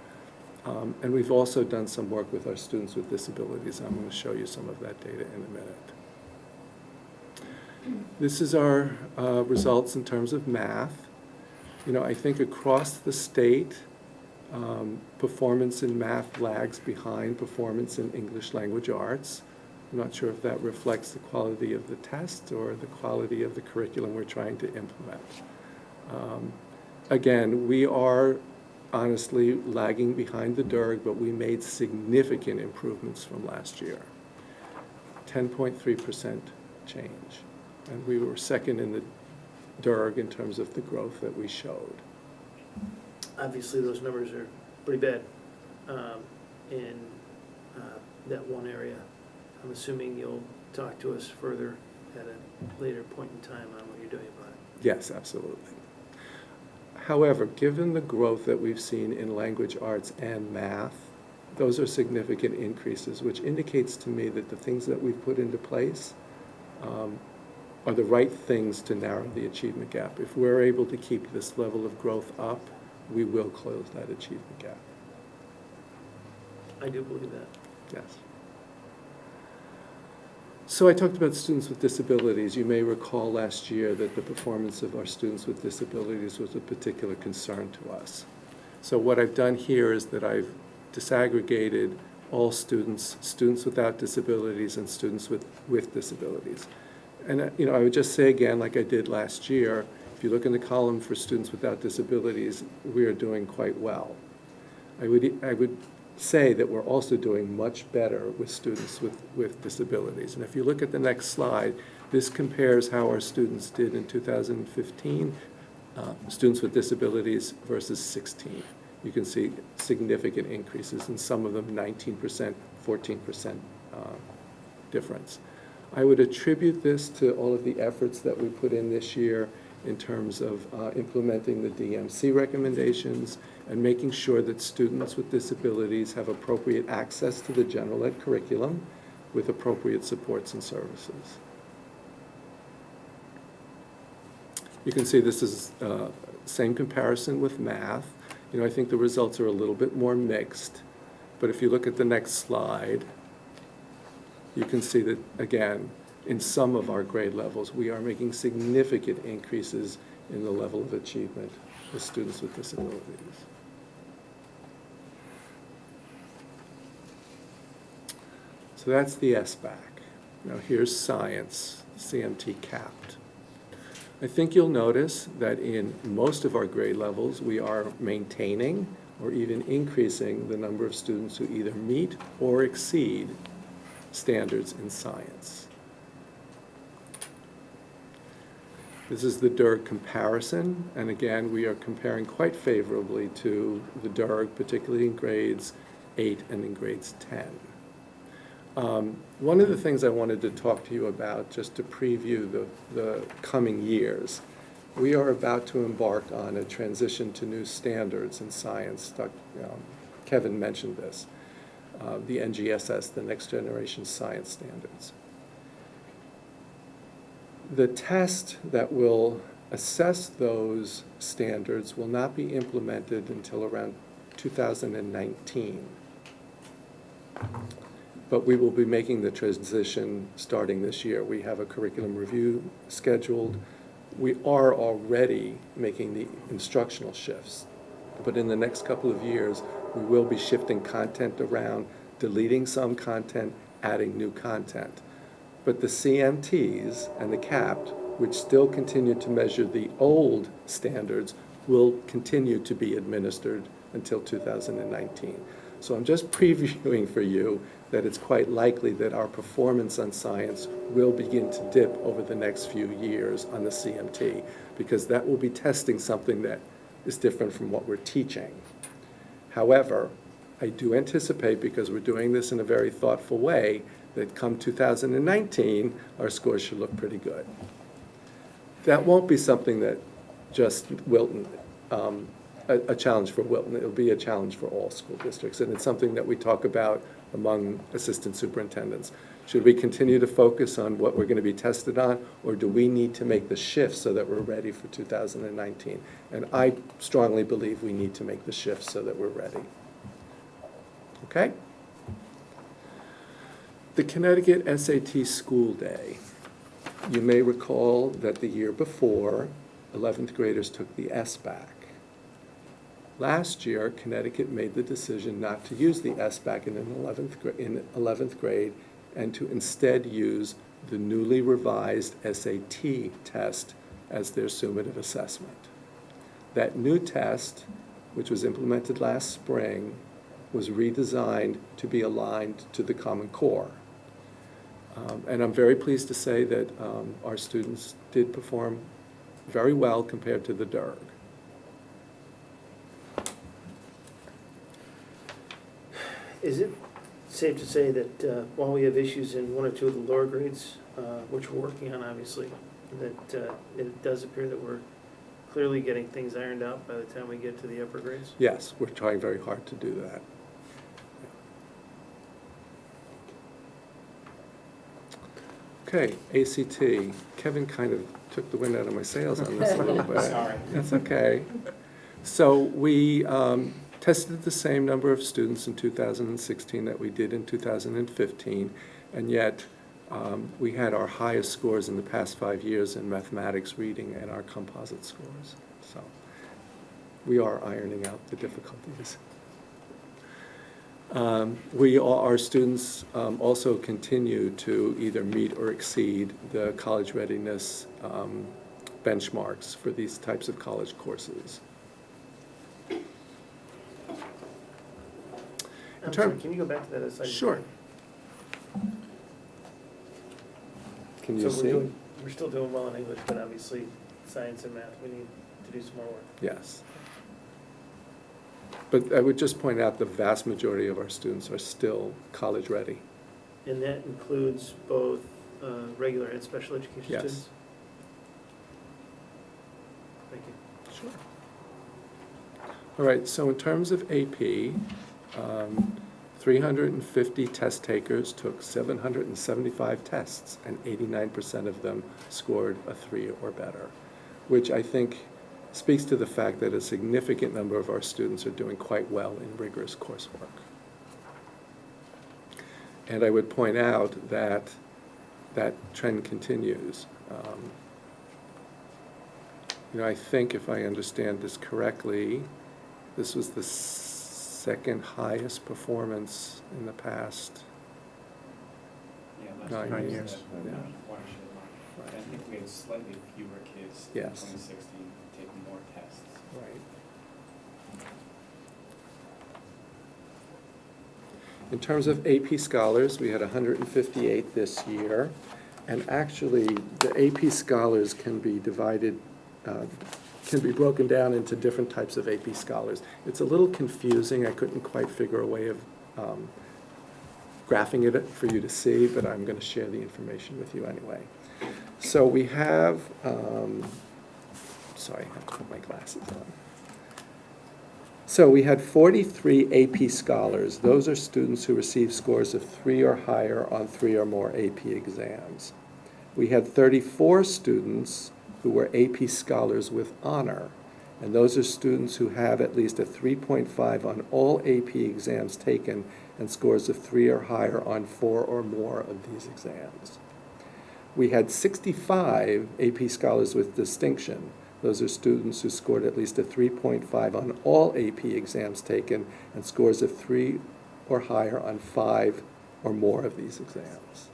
And we've also done some work with our students with disabilities. I'm going to show you some of that data in a minute. This is our results in terms of math. I think across the state, Performance in math lags behind performance in English language arts. I'm not sure if that reflects the quality of the test or the quality of the curriculum we're trying to implement. Again, we are honestly lagging behind the DIRG, but we made significant improvements from last year. 10.3% change. And we were second in the DIRG in terms of the growth that we showed. Obviously, those numbers are pretty bad in that one area. I'm assuming you'll talk to us further at a later point in time on what you're doing about it. Yes, absolutely. However, given the growth that we've seen in language arts and math, those are significant increases, which indicates to me that the things that we've put into place are the right things to narrow the achievement gap. If we're able to keep this level of growth up, we will close that achievement gap. I do believe that. Yes. So I talked about students with disabilities. You may recall last year that the performance of our students with disabilities was a particular concern to us. So what I've done here is that I've disaggregated all students, students without disabilities and students with disabilities. And I would just say again, like I did last year, if you look in the column for students without disabilities, we are doing quite well. I would say that we're also doing much better with students with disabilities. And if you look at the next slide, this compares how our students did in 2015, students with disabilities versus 16. You can see significant increases, in some of them 19%, 14% difference. I would attribute this to all of the efforts that we put in this year in terms of implementing the DMC recommendations and making sure that students with disabilities have appropriate access to the general ed curriculum with appropriate supports and services. You can see this is same comparison with math. I think the results are a little bit more mixed, but if you look at the next slide, you can see that, again, in some of our grade levels, we are making significant increases in the level of achievement with students with disabilities. So that's the SBAC. Now here's science, CMT capped. I think you'll notice that in most of our grade levels, we are maintaining or even increasing the number of students who either meet or exceed standards in science. This is the DIRG comparison, and again, we are comparing quite favorably to the DIRG, particularly in grades 8 and in grades 10. One of the things I wanted to talk to you about, just to preview the coming years, we are about to embark on a transition to new standards in science. Kevin mentioned this, the NGSS, the Next Generation Science Standards. The test that will assess those standards will not be implemented until around 2019. But we will be making the transition starting this year. We have a curriculum review scheduled. We are already making the instructional shifts. But in the next couple of years, we will be shifting content around, deleting some content, adding new content. But the CMTs and the CAPT, which still continue to measure the old standards, will continue to be administered until 2019. So I'm just previewing for you that it's quite likely that our performance on science will begin to dip over the next few years on the CMT, because that will be testing something that is different from what we're teaching. However, I do anticipate, because we're doing this in a very thoughtful way, that come 2019, our scores should look pretty good. That won't be something that just Wilton, a challenge for Wilton. It'll be a challenge for all school districts, and it's something that we talk about among assistant superintendents. Should we continue to focus on what we're going to be tested on, or do we need to make the shift so that we're ready for 2019? And I strongly believe we need to make the shift so that we're ready. Okay? The Connecticut SAT School Day. You may recall that the year before, 11th graders took the SBAC. Last year, Connecticut made the decision not to use the SBAC in 11th grade and to instead use the newly revised SAT test as their summative assessment. That new test, which was implemented last spring, was redesigned to be aligned to the Common Core. And I'm very pleased to say that our students did perform very well compared to the DERG. Is it safe to say that while we have issues in one or two of the lower grades, which we're working on obviously, that it does appear that we're clearly getting things ironed out by the time we get to the upper grades? Yes, we're trying very hard to do that. Okay, ACT. Kevin kind of took the wind out of my sails on this a little bit. Sorry. That's okay. So we tested the same number of students in 2016 that we did in 2015, and yet we had our highest scores in the past 5 years in mathematics, reading, and our composite scores. So we are ironing out the difficulties. Our students also continue to either meet or exceed the college readiness benchmarks for these types of college courses. I'm sorry, can you go back to that slide? Sure. Can you So see? we're still doing well in English, but obviously science and math, we need to do some more work. Yes. But I would just point out the vast majority of our students are still college ready. And that includes both regular and special education Yes. students? Thank you. Sure. All right, so in terms of AP, 350 test takers took 775 tests, and 89% of them scored a 3 or better, which I think speaks to the fact that a significant number of our students are doing quite well in rigorous coursework. And I would point out that that trend continues. I think if I understand this correctly, this was the second highest performance in the past. Yeah, 9 last year years. was the Yeah. watershed mark. I think we had slightly fewer kids in Yes. 2016 taking more tests. Right. In terms of AP scholars, we had 158 this year, and actually the AP scholars can be divided, can be broken down into different types of AP scholars. It's a little confusing. I couldn't quite figure a way of graphing it for you to see, but I'm going to share the information with you anyway. So we have, sorry, I have to put my glasses on. So we had 43 AP scholars. Those are students who received scores of 3 or higher on 3 or more AP exams. We had 34 students who were AP scholars with honor, and those are students who have at least a 3.5 on all AP exams taken and scores of 3 or higher on 4 or more of these exams. We had 65 AP scholars with distinction. Those are students who scored at least a 3.5 on all AP exams taken and scores of 3 or higher on 5 or more of these exams.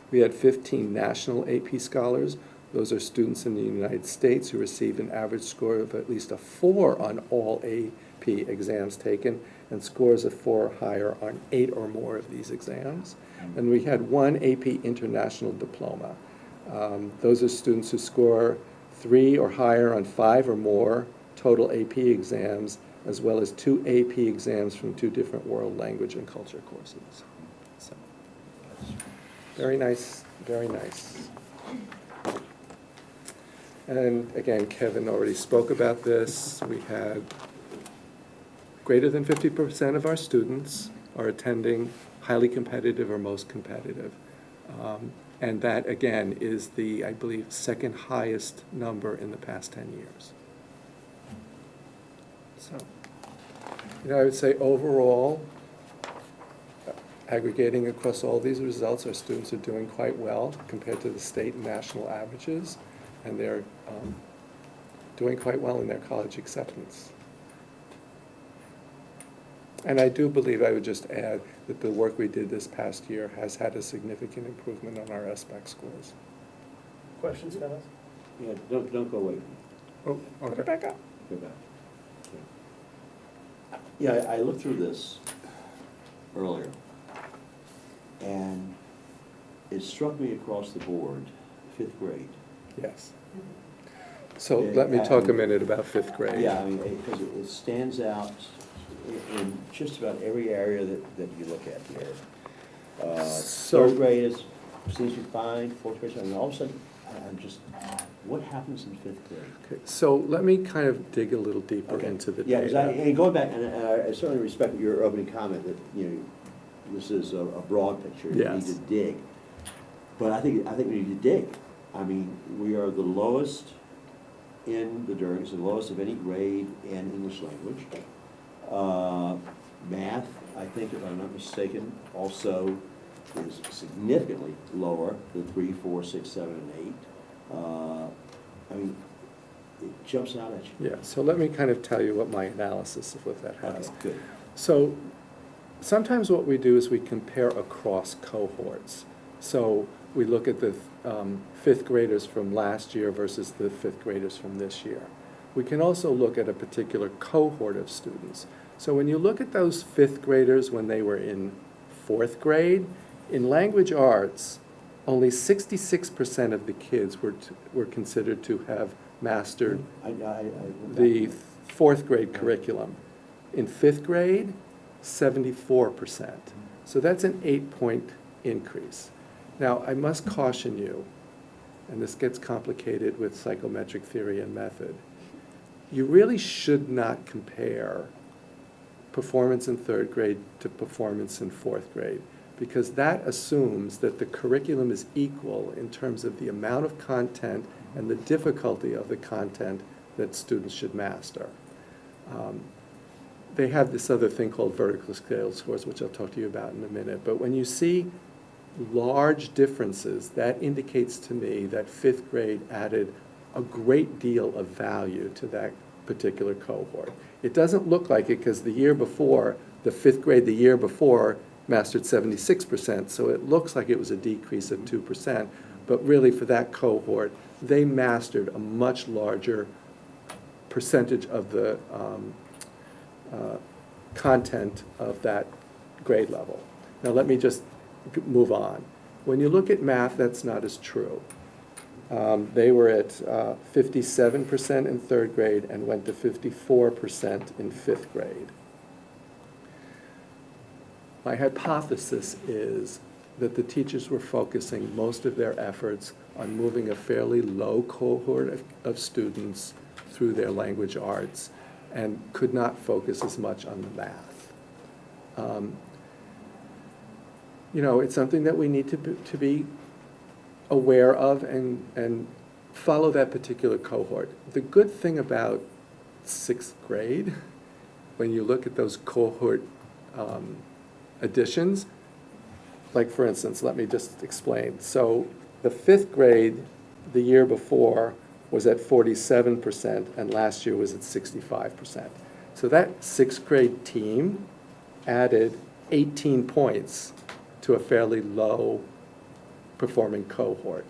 We had 15 national AP scholars. Those are students in the United States who received an average score of at least a 4 on all AP exams taken and scores of 4 or higher on 8 or more of these exams. And we had 1 AP International Diploma. Those are students who score 3 or higher on 5 or more total AP exams, as well as 2 AP exams from 2 different world language and culture courses. So, very nice, very nice. And again, Kevin already spoke about this. We had greater than 50% of our students are attending highly competitive or most competitive. And that, again, is the, I believe, second highest number in the past 10 years. So, I would say overall, aggregating across all these results, our students are doing quite well compared to the state and national averages, and they're doing quite well in their college acceptance And I do believe, I would just add, that the work we did this past year has had a significant improvement on our SBAC scores. Questions, comments? Yeah, don't go away. Oh, Put it back up. Go back. Yeah, I looked through this earlier, and it struck me across the board, 5th grade. Yes. So let me talk a minute about 5th grade. Yeah, I mean, because it stands out in just about every area that you look at here. So- 3rd grade seems to be fine, 4th grade, and all of a sudden, I'm just, what happens in 5th grade? Okay, so let me kind of dig a little deeper Okay. into the Yeah, 'cause data. and going back, and I certainly respect your opening comment that, you know, this is a broad picture, you need Yes. to dig. But I think we need to dig. I mean, we are the lowest in the Durgans, the lowest of any grade in English language. Math, I think, if I'm not mistaken, also is significantly lower than 3, 4, 6, 7, and 8. I mean, it jumps out at you. Yeah, so let me kind of tell you what my analysis of what that has. Okay, good. So sometimes what we do is we compare across cohorts. So we look at the 5th graders from last year versus the 5th graders from this year. We can also look at a particular cohort of students. So when you look at those 5th graders when they were in 4th grade, in language arts, only 66% of the kids were considered to have mastered the 4th grade curriculum. In 5th grade, 74%. So that's an 8-point increase. Now, I must caution you, and this gets complicated with psychometric theory and method, you really should not compare performance in 3rd grade to performance in 4th grade, because that assumes that the curriculum is equal in terms of the amount of content and the difficulty of the content that students should master. They have this other thing called vertical scale scores, which I'll talk to you about in a minute, but when you see large differences, that indicates to me that 5th grade added a great deal of value to that particular cohort. It doesn't look like it because the year before, the 5th grade the year before mastered 76%, so it looks like it was a decrease of 2%, but really for that cohort, they mastered a much larger percentage of the content of that grade level. Now let me just move on. When you look at math, that's not as true. They were at 57% in 3rd grade and went to 54% in 5th grade. My hypothesis is that the teachers were focusing most of their efforts on moving a fairly low cohort of students through their language arts and could not focus as much on the math. You know, it's something that we need to be aware of and follow that particular cohort. The good thing about 6th grade, when you look at those cohort additions, like for instance, let me just explain. So the 5th grade the year before was at 47% and last year was at 65%. So that 6th grade team added 18 points to a fairly low performing cohort.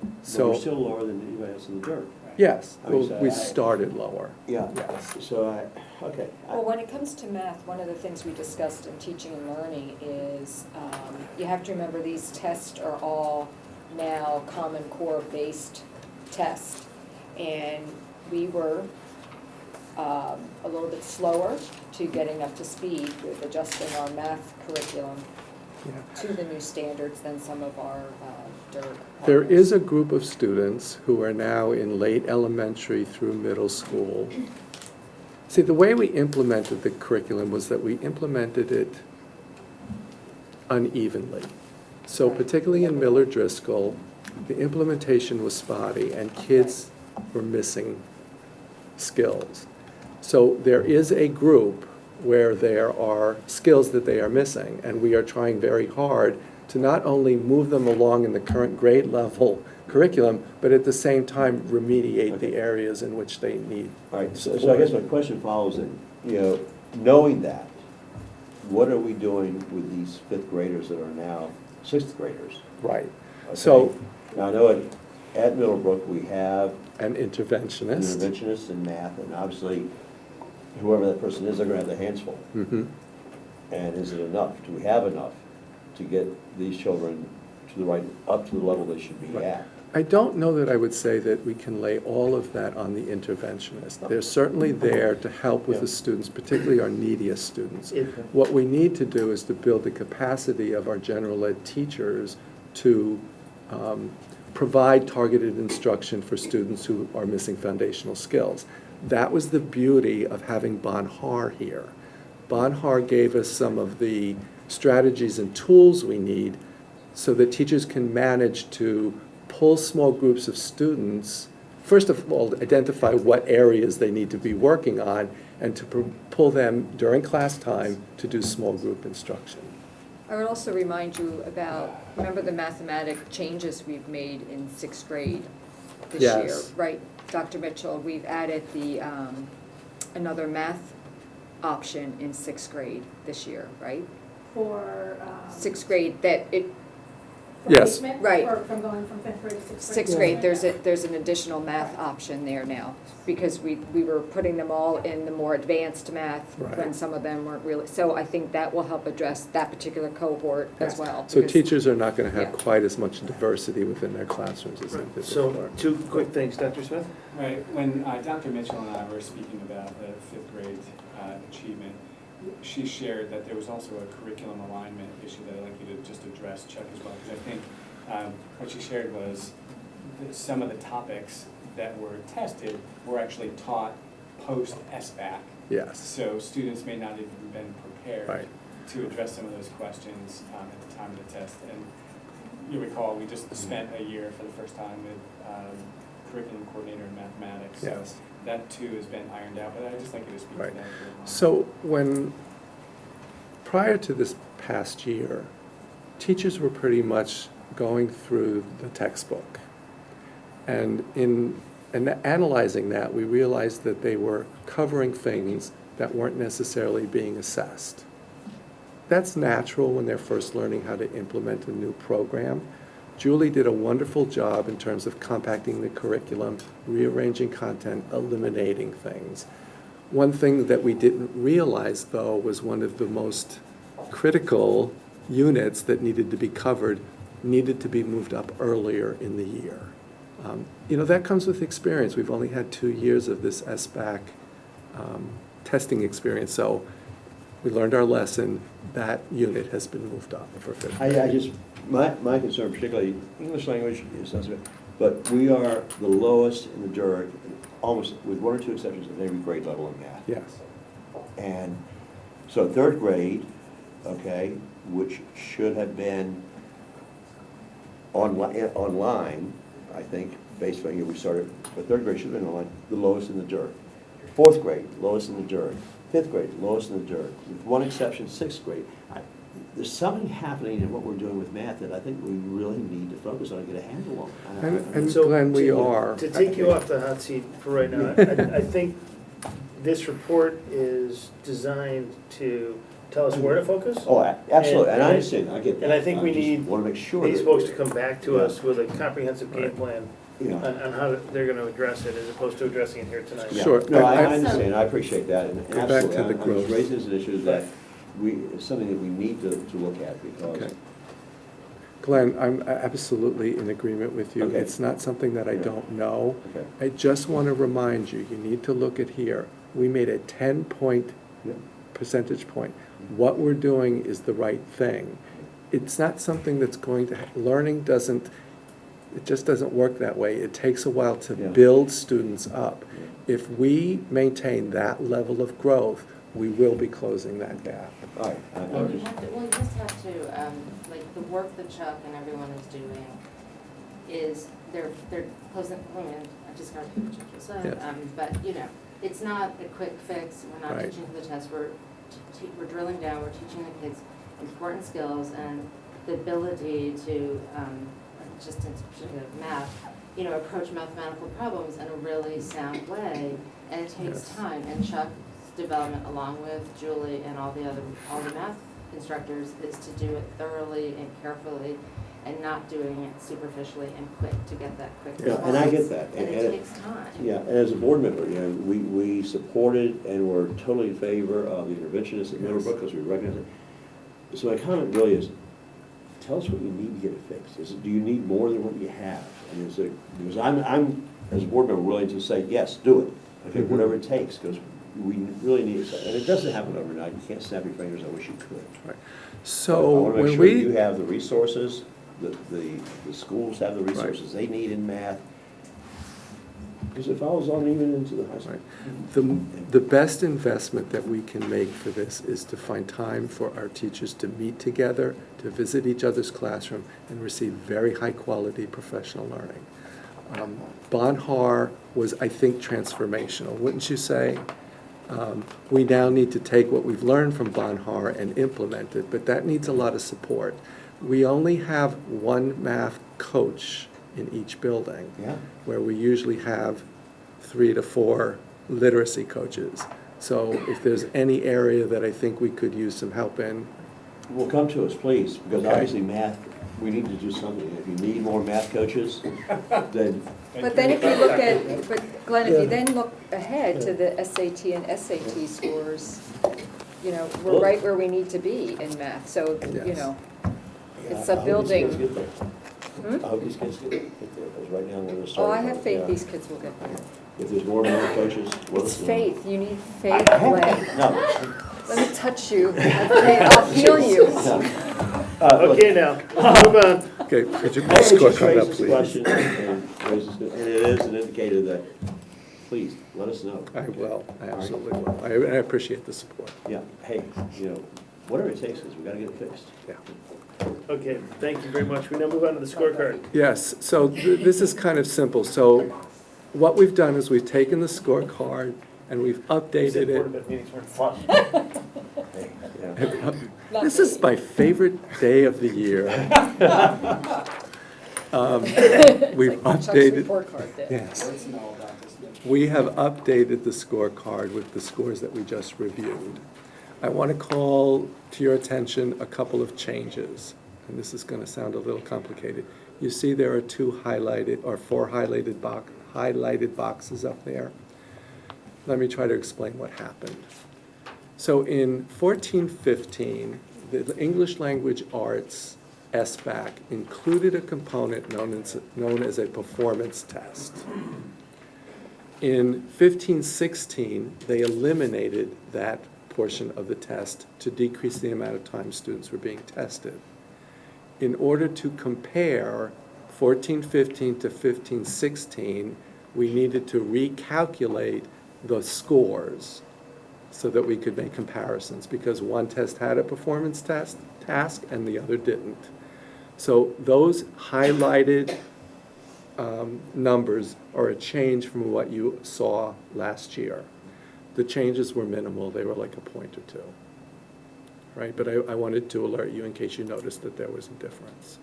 But So we're still lower than anybody else in the dirt. yes, I mean, so we I- started lower. Yeah, Yes. so okay. Well, when it comes to math, one of the things we discussed in teaching and learning is you have to remember these tests are all now Common Core-based tests. And we were a little bit slower to getting up to speed with adjusting our math curriculum Yeah. to the new standards than some of our DIRG There partners. is a group of students who are now in late elementary through middle school. See, the way we implemented the curriculum was that we implemented it unevenly. So particularly in Miller Driscoll, the implementation was spotty and kids were missing skills. So there is a group where there are skills that they are missing, and we are trying very hard to not only move them along in the current grade level curriculum, but at the same time remediate the areas in which they need. All right, so I guess my question follows then, you know, knowing that, what are we doing with these fifth graders that are now sixth graders? Right. Okay? So, Now, I know at Middlebrook, we have an an interventionist. interventionist in math, and obviously, whoever that person is, they're gonna have their hands full. Mhm. And is it enough? Do we have enough to get these children to the right, up to the level they should be Right. at? I don't know that I would say that we can lay all of that on the interventionist. They're certainly there to help with the students, particularly our neediest students. It- What we need to do is to build the capacity of our general ed teachers to provide targeted instruction for students who are missing foundational skills. That was the beauty of having Bonhar here. Bonhar gave us some of the strategies and tools we need so that teachers can manage to pull small groups of students, first of all, identify what areas they need to be working on, and to pull them during class time to do small group instruction. I would also remind you about, remember the mathematic changes we've made in sixth grade this year, Yes. right? Dr. Mitchell, we've added the, another math option in sixth grade this year, right? For, Sixth grade, that it, for Yes. placement, Right. or from going from fifth grade to sixth grade? sixth grade, there's an additional math option there now, because we were putting them all in the more advanced math, when Right. some of them weren't really, so I think that will help address that particular cohort as well. So because- teachers are not going to have Yeah. quite as much diversity within their classrooms as they did So, before. two quick things, Dr. Smith? Right, when Dr. Mitchell and I were speaking about the fifth grade achievement, she shared that there was also a curriculum alignment issue that I'd like you to just address, Chuck, as well, because I think what she shared was that some of the topics that were tested were actually taught post-SBAC. Yes, So students may not have even been prepared right. to address some of those questions at the time of the test. And you recall, we just spent a year for the first time with curriculum coordinator in mathematics. So Yes. that too has been ironed out, but I'd just like you to speak to Right. that. if you don't mind. So prior to this past year, teachers were pretty much going through the textbook. And in analyzing that, we realized that they were covering things that weren't necessarily being assessed. That's natural when they're first learning how to implement a new program. Julie did a wonderful job in terms of compacting the curriculum, rearranging content, eliminating things. One thing that we didn't realize, though, was one of the most critical units that needed to be covered needed to be moved up earlier in the year. That comes with experience. We've only had 2 years of this SBAC testing experience, so we learned our lesson. That unit has been moved up for fifth grade. I just, my concern, particularly English language, is not so bad, but we are the lowest in the DERG, almost, with one or two exceptions, at every grade level in math. Yes, And so third grade, okay, which should have been online, I think, based on, we started, but third grade should have been online, the lowest in the DERG. Fourth grade, lowest in the DERG. Fifth grade, lowest in the DERG. With one exception, sixth grade. There's something happening in what we're doing with math that I think we really need to focus on and get a handle on. And So, Glenn, we to- are. To take you off the hot seat for right now, I think this report is designed to tell us where to focus. Oh, absolutely, and I And- understand, I get that. and I think we need Want to make sure. These that- folks to come back to Yeah. us with a comprehensive game Right. plan Yeah. on how they're gonna address it, as opposed to addressing it here tonight. Yeah. Sure. No, I I- understand, I appreciate that, and Go back absolutely, to the I'm growth. just raising this issue that it's something that we need to look at, because. Okay. Glenn, I'm absolutely in agreement with you. Okay. It's not something that I Yeah. don't know. Okay. I just want to remind you, you need to look at here. We made a 10-point Yeah. percentage point. What we're doing is the right thing. It's not something that's going to, learning doesn't, it just doesn't work that way. It takes a while to Yeah. build students up. If we maintain that level of growth, we will be closing that gap. All right, Well, I'm you just, have to, well, you just have to, like, the work that Chuck and everyone is doing is, they're closing, I mean, I just got what Chuck just said, Yes. but, it's not a quick fix, we're not Right. teaching for the test, we're drilling down, we're teaching the kids important skills and the ability to, just in particular math, approach mathematical problems in a really sound way, and it takes Yes. time, and Chuck development, along with Julie and all the math instructors, is to do it thoroughly and carefully and not doing it superficially and quick to get that quick Yeah, response. and I get that. And it takes time. Yeah, and as a board member, you know, we supported and were totally in favor of the interventionists at Middlebrook because we recognize it. So my comment really is, tell us what you need to get it fixed. Do you need more than what you have? And because I'm, as a board member, willing to say, yes, do it. Okay, whatever it takes, because we really need it. And it doesn't happen overnight. You can't snap your fingers. I wish you could. Right. But So I want to when make sure we. you have the resources, the schools have the resources they need in math. Because it follows on even into the high school. The best investment that we can make for this is to find time for our teachers to meet together, to visit each other's classroom, and receive very high-quality professional learning. Bonhar was, I think, transformational, wouldn't you say? We now need to take what we've learned from Bonhar and implement it, but that needs a lot of support. We only have one math coach in each building, Yeah. where we usually have 3 to 4 literacy coaches. So if there's any area that I think we could use some help in. Well, come to us, please, because Okay. obviously math, we need to do something. If you need more math coaches, then, But then if you look at, but Glenn, if you then look ahead to the SAT and SAT scores, you know, we're Well- right where we need to be in math, so, you Yes. know, yeah, it's a I hope these kids building. get there. Hmm? I hope these kids get there, because right now we're Oh, starting. I have faith yeah. these kids will get there. If there's more math coaches, let It's us know. faith, you need faith, I have Glenn. faith. No. Let me touch you, okay, I'll heal you. No. Okay, now, move on. Okay, could you Hey, put it the just scorecard up, raises please? questions and and it is an indicator that, please, let us know. I will, I absolutely will. I appreciate the support. Yeah, hey, you know, whatever it takes, is we gotta get it fixed. Yeah. Okay, thank you very much. We now move on to the scorecard. Yes, so this is kind of simple. So what we've done is we've taken the scorecard and we've updated it. Meetings weren't fun. Hey, yeah. This is my favorite day of the year. We've Chuck's updated, report card there. yes. Let's know about this. We have updated the scorecard with the scores that we just reviewed. I want to call to your attention a couple of changes, and this is going to sound a little complicated. You see there are 2 highlighted, or 4 highlighted boxes up there. Let me try to explain what happened. So in 14-15, the English Language Arts SBAC included a component known as a performance test. In 15-16, they eliminated that portion of the test to decrease the amount of time students were being tested. In order to compare 14-15 to 15-16, we needed to recalculate the scores so that we could make comparisons, because one test had a performance task and the other didn't. So those highlighted numbers are a change from what you saw last year. The changes were minimal, they were like a point or 2, right? But I wanted to alert you in case you noticed that there was a difference.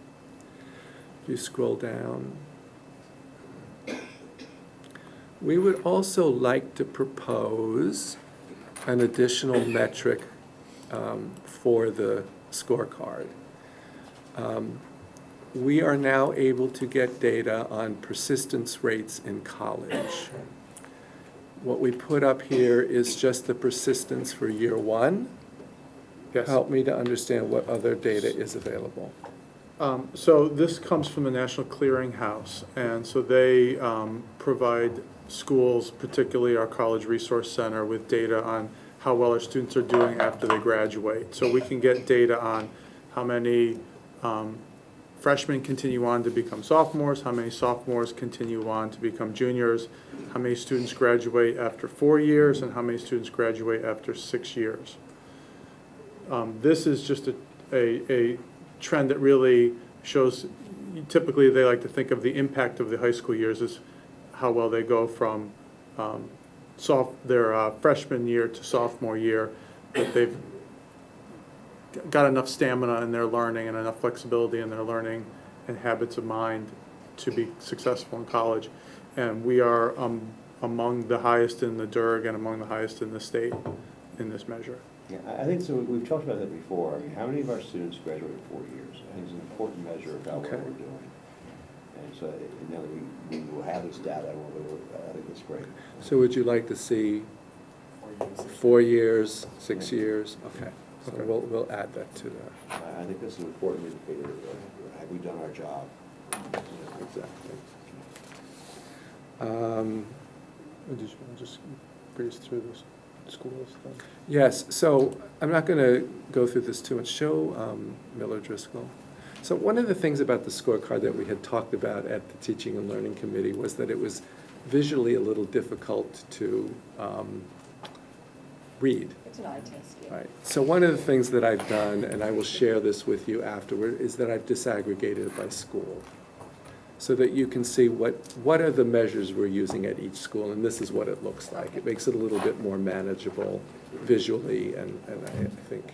If you scroll down, we would also like to propose an additional metric for the scorecard. We are now able to get data on persistence rates in college. What we put up here is just the persistence for year 1. Yes. Help me to understand what other data is available. So this comes from the National Clearinghouse, and so they provide schools, particularly our College Resource Center, with data on how well our students are doing after they graduate. So we can get data on how many freshmen continue on to become sophomores, how many sophomores continue on to become juniors, how many students graduate after 4 years, and how many students graduate after 6 years. This is just a trend that really shows, typically they like to think of the impact of the high school years as how well they go from their freshman year to sophomore year, that they've got enough stamina in their learning and enough flexibility in their learning and habits of mind to be successful in college. And we are among the highest in the DIRG and among the highest in the state in this measure. Yeah, I think so. We've talked about that before. I mean, how many of our students graduate in 4 years? I think it's an important measure of how well Okay. we're doing. And so, now that we will have this data, I think that's great. So would you like to see 4 years. 4 years, 6 Yeah. years? Okay, so Okay. we'll add that to that. I think that's an important indicator. Have we done our job? Exactly. Did you want to just breeze through the schools then? Yes, so I'm not going to go through this too much. Show Miller Driscoll. So one of the things about the scorecard that we had talked about at the Teaching and Learning Committee was that it was visually a little difficult to read. It's an eye test, yeah. Right. So one of the things that I've done, and I will share this with you afterward, is that I've disaggregated it by school, so that you can see what are the measures we're using at each school, and this is what it looks like. It makes it a little bit more manageable visually and I think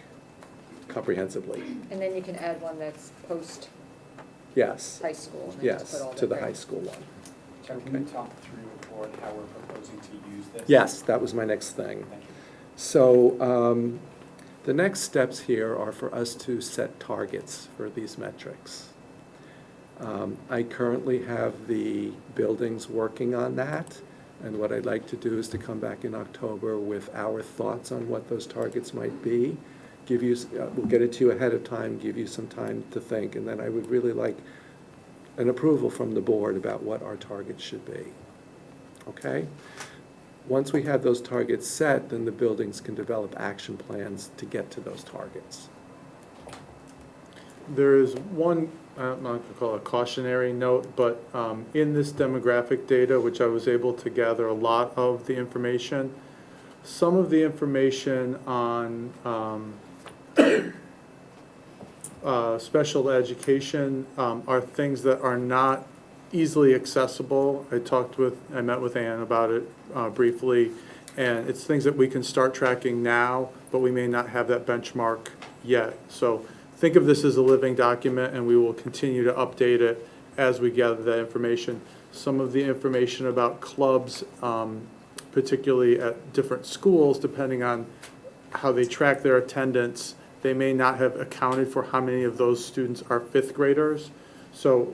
comprehensively. And then you can add one that's post Yes, high school. And then yes, just put all to the that high there. school one. Chuck, can you talk through the board how we're proposing to use this? Yes, that was my next thing. Thank you. So the next steps here are for us to set targets for these metrics. I currently have the buildings working on that, and what I'd like to do is to come back in October with our thoughts on what those targets might be. Give you, we'll get it to you ahead of time, give you some time to think, and then I would really like an approval from the board about what our targets should be. Okay? Once we have those targets set, then the buildings can develop action plans to get to those targets. There is one, I'm not going to call it a cautionary note, but in this demographic data, which I was able to gather a lot of the information, some of the information on special education are things that are not easily accessible. I met with Ann about it briefly, and it's things that we can start tracking now, but we may not have that benchmark yet. So think of this as a living document, and we will continue to update it as we gather that information. Some of the information about clubs, particularly at different schools, depending on how they track their attendance, they may not have accounted for how many of those students are fifth graders. So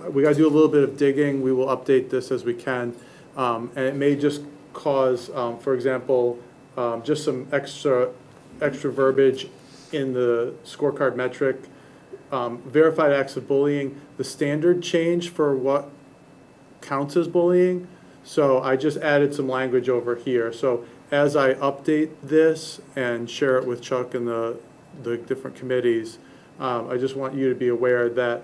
we got to do a little bit of digging. We will update this as we can. And it may just cause, for example, just some extra verbiage in the scorecard metric. Verified acts of bullying, the standard change for what counts as bullying. So I just added some language over here. So as I update this and share it with Chuck and the different committees, I just want you to be aware that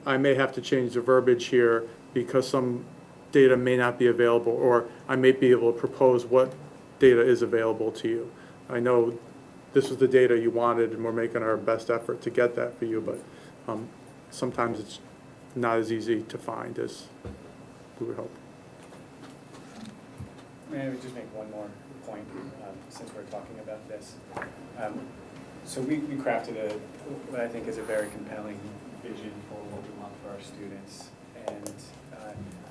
I may have to change the verbiage here because some data may not be available, or I may be able to propose what data is available to you. I know this was the data you wanted, and we're making our best effort to get that for you, but sometimes it's not as easy to find as we would hope. May I just make one more point, since we're talking about this? So we crafted what I think is a very compelling vision for what we want for our students. And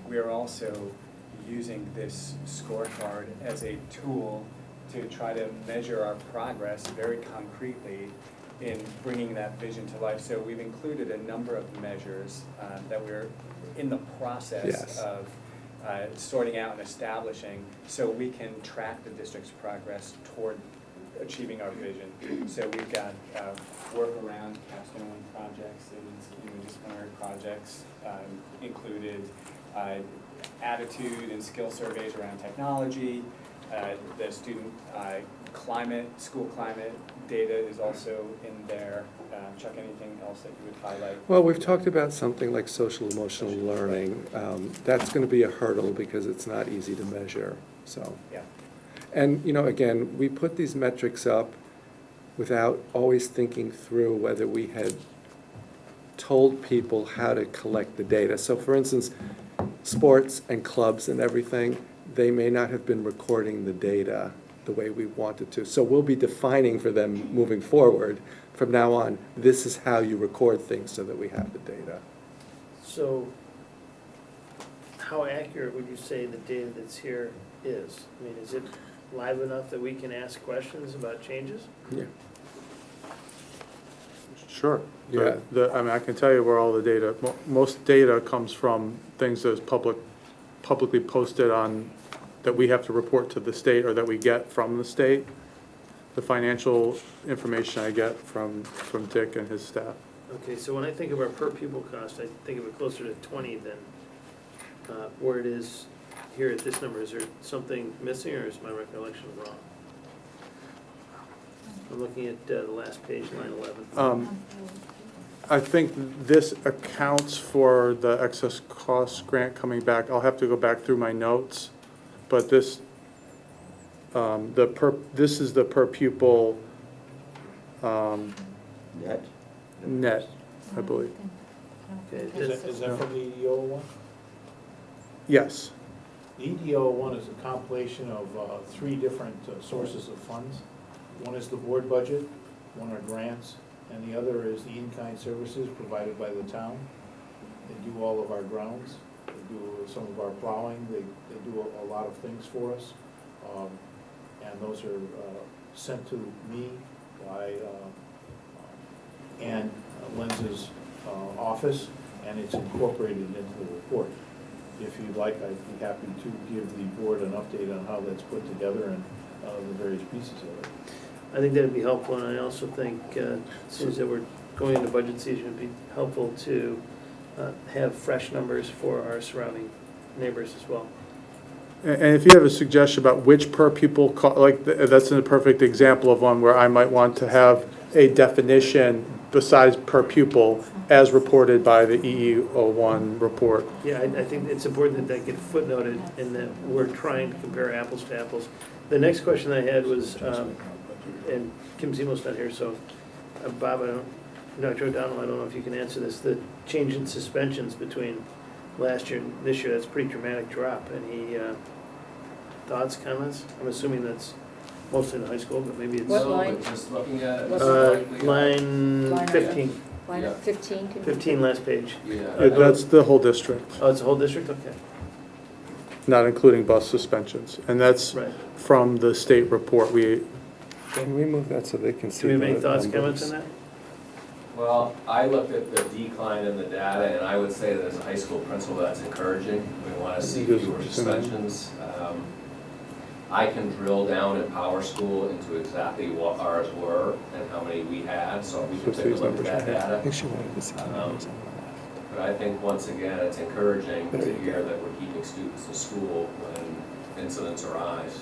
we are also using this scorecard as a tool to try to measure our progress very concretely in bringing that vision to life. So we've included a number of measures that we're in the process Yes. of sorting out and establishing, so we can track the district's progress toward achieving our vision. So we've got work around capstone projects and interdisciplinary projects included, attitude and skill surveys around technology, the student climate, school climate data is also in there. Chuck, anything else that you would highlight? Well, we've talked about something like social emotional learning. That's going to be a hurdle because it's not easy to measure, so. Yeah. And, again, we put these metrics up without always thinking through whether we had told people how to collect the data. So for instance, sports and clubs and everything, they may not have been recording the data the way we wanted to. So we'll be defining for them moving forward, from now on, this is how you record things so that we have the data. So how accurate would you say the data that's here is? I mean, is it live enough that we can ask questions about changes? Yeah. Sure. Yeah, I mean, I can tell you where all the data, most data comes from things that's publicly posted on, that we have to report to the state or that we get from the state. The financial information I get from Dick and his staff. Okay, so when I think of our per pupil cost, I think of it closer to 20 than where it is here at this number. Is there something missing, or is my recollection wrong? I'm looking at the last page, line 11. I think this accounts for the excess cost grant coming back. I'll have to go back through my notes, but this, this is the per pupil Net? net, I believe. Okay, Is that from the EDO one? Yes. The EDO one is a compilation of 3 different sources of funds. One is the board budget, one are grants, and the other is the in-kind services provided by the town. They do all of our grounds, they do some of our plowing, they do a lot of things for us. And those are sent to me by Ann Lenz's office, and it's incorporated into the report. If you'd like, I'd be happy to give the board an update on how that's put together and the various pieces of it. I think that'd be helpful, and I also think, since that we're going into budget season, it'd be helpful to have fresh numbers for our surrounding neighbors as well. And if you have a suggestion about which per pupil, that's a perfect example of one where I might want to have a definition besides per pupil as reported by the EE01 report. Yeah, I think it's important that that get footnoted and that we're trying to compare apples to apples. The next question I had was, and Kim Zemo's not here, so Bob, Dr. O'Donnell, I don't know if you can answer this. The change in suspensions between last year and this year, that's a pretty dramatic drop. Any thoughts, comments? I'm assuming that's mostly in high school, but maybe it's... What line? Just looking at it. What's Line Line 15. Line Yeah. 15? can you- 15, last page. Yeah, that's the whole district, Oh, it's a whole district? Okay, not including bus suspensions. And that's right. from the state report. Can we move that so they can see? Do we have any the thoughts, numbers? comments on that? Well, I looked at the decline in the data, and I would say that as a high school principal, that's encouraging. We want to see fewer suspensions. I can drill down in Power School into exactly what ours were and how many we had, so we can take a look at that I data. think she wanted to see the numbers on But I think, once again, it's encouraging to hear that we're keeping students in school when incidents arise.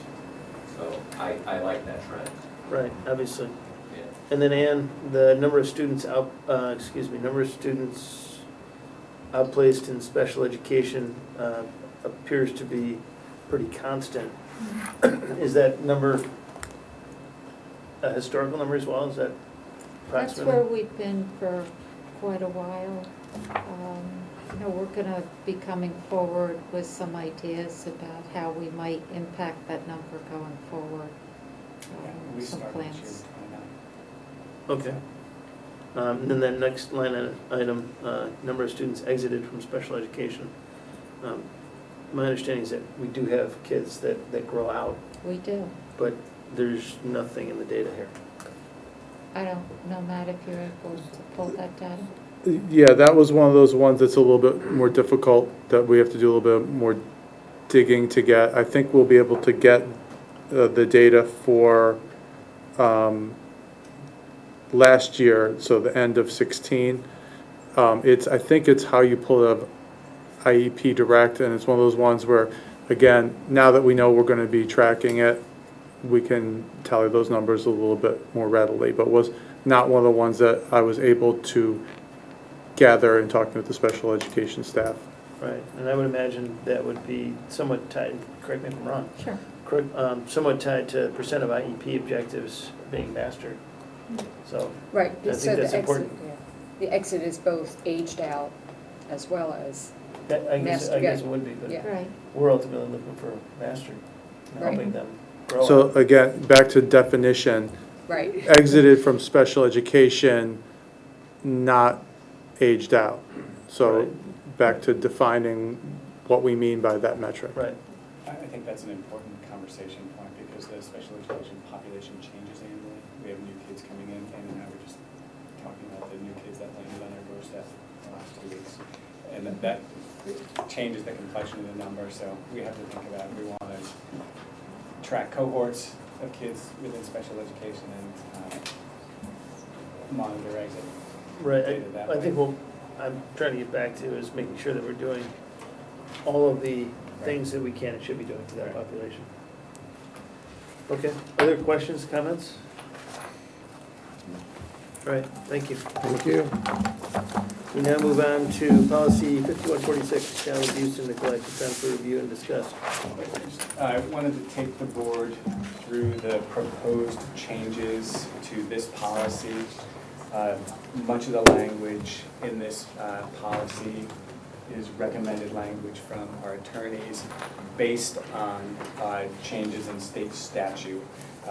So I like that trend. Right, obviously. Yeah. And then Ann, the number of students outplaced in special education appears to be pretty constant. Is that number a historical number as well? Is that That's approximately? where we've been for quite a while. You know, we're gonna be coming forward with some ideas about how we might impact that number going forward. Yeah, we Some started June plans. 29. Okay. And then that next line item, number of students exited from special education. My understanding is that we do have kids that grow out, We do. but there's nothing in the data here. I don't know, Matt, if you're able to pull that data. Yeah, that was one of those ones that's a little bit more difficult, that we have to do a little bit more digging to get. I think we'll be able to get the data for last year, so the end of 16. I think it's how you pull it up IEP Direct, and it's one of those ones where, again, now that we know we're going to be tracking it, we can tally those numbers a little bit more readily, but was not one of the ones that I was able to gather in talking with the special education staff. Right, and I would imagine that would be somewhat tied, correct me if I'm wrong, Sure. somewhat tied to percent of IEP objectives being mastered. So, Right, I so think the that's exit, important. the exit is both aged out as well as, I guess Master, it would be, but yeah. Right. we're ultimately looking for mastery, and Right. helping them grow So up. again, back to definition, right, exited from special education, not aged out. So Right. back to defining what we mean by that metric. Right. I think that's an important conversation point because the special education population changes annually. We have new kids coming in, and now we're just talking about the new kids that landed on our doorstep the last 2 weeks. And that changes the complexion of the number, so we have to think about, we want to track cohorts of kids within special education and monitor exit. Right, data that I way. think what I'm trying to get back to is making sure that we're doing all of the things that we can and should be doing to that Right. population. Okay, other questions, comments? All right, thank you. Thank you. We now move on to policy 5146, child abuse and neglect. It's time for review and discuss. I wanted to take the board through the proposed changes to this policy. Much of the language in this policy is recommended language from our attorneys based on changes in state statute.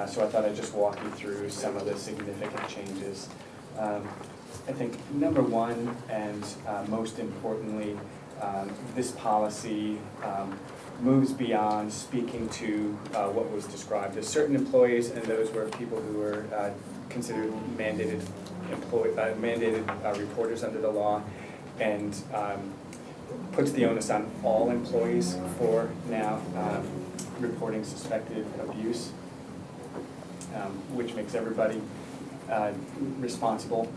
So I thought I'd just walk you through some of the significant changes. I think number one, and most importantly, this policy moves beyond speaking to what was described as certain employees, and those were people who were considered mandated reporters under the law, and puts the onus on all employees for now reporting suspected abuse, which makes everybody responsible.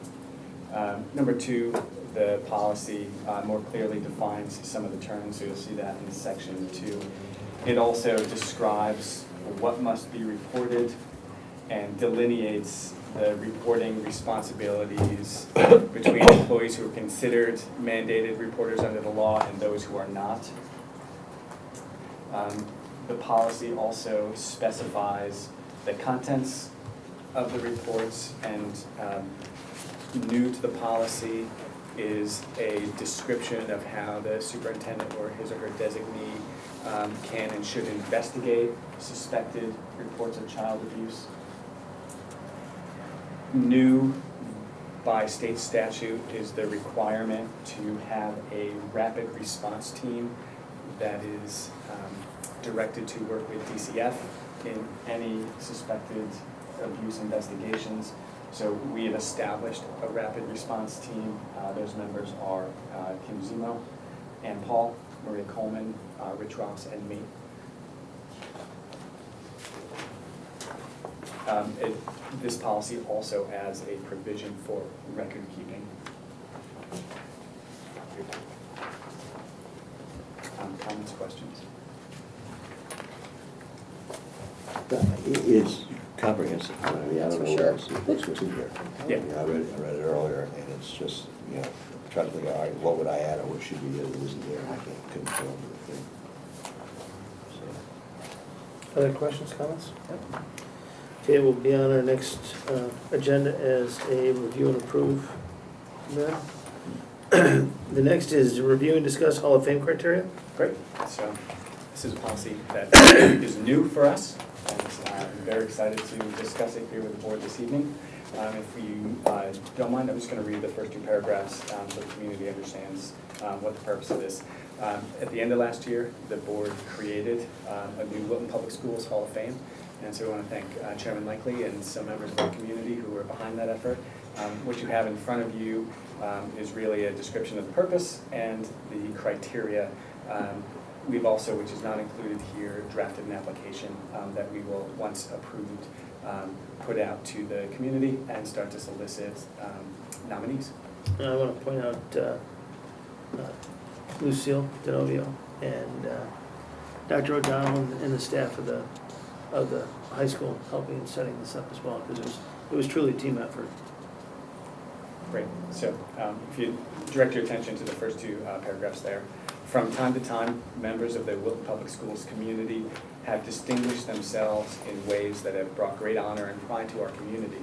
Number two, the policy more clearly defines some of the terms, so you'll see that in section 2. It also describes what must be reported and delineates the reporting responsibilities between employees who are considered mandated reporters under the law and those who are not. The policy also specifies the contents of the reports, and new to the policy is a description of how the superintendent or his or her designee can and should investigate suspected reports of child abuse. New by state statute is the requirement to have a rapid response team that is directed to work with DCF in any suspected abuse investigations. So we have established a rapid response team. Those members are Kim Zemo, Ann Paul, Maria Coleman, Rich Ross, and me. This policy also adds a provision for record keeping. Comments, questions? It's comprehensive. I mean, I don't know what else, what's in here. Yeah. I read it earlier, and it's just, trying to think, all right, what would I add, or what should be there that isn't there, and I couldn't come up with a thing. So. Other questions, comments? Okay, we'll be on our next agenda as a review and approve. Then, the next is review and discuss Hall of Fame criteria. Great. So this is a policy that is new for us, and I'm very excited to discuss it here with the board this evening. If you don't mind, I'm just going to read the first 2 paragraphs so the community understands what the purpose of this. At the end of last year, the board created a new Wilton Public Schools Hall of Fame. And so we want to thank Chairman Likely and some members of our community who were behind that effort. What you have in front of you is really a description of the purpose and the criteria. We've also, which is not included here, drafted an application that we will, once approved, put out to the community and start to solicit nominees. And I want to point out Lucille Denovio and Dr. O'Donnell and the staff of the high school helping in setting this up as well, because it was truly a team effort. Great. So if you direct your attention to the first 2 paragraphs there. From time to time, members of the Wilton Public Schools community have distinguished themselves in ways that have brought great honor and pride to our community.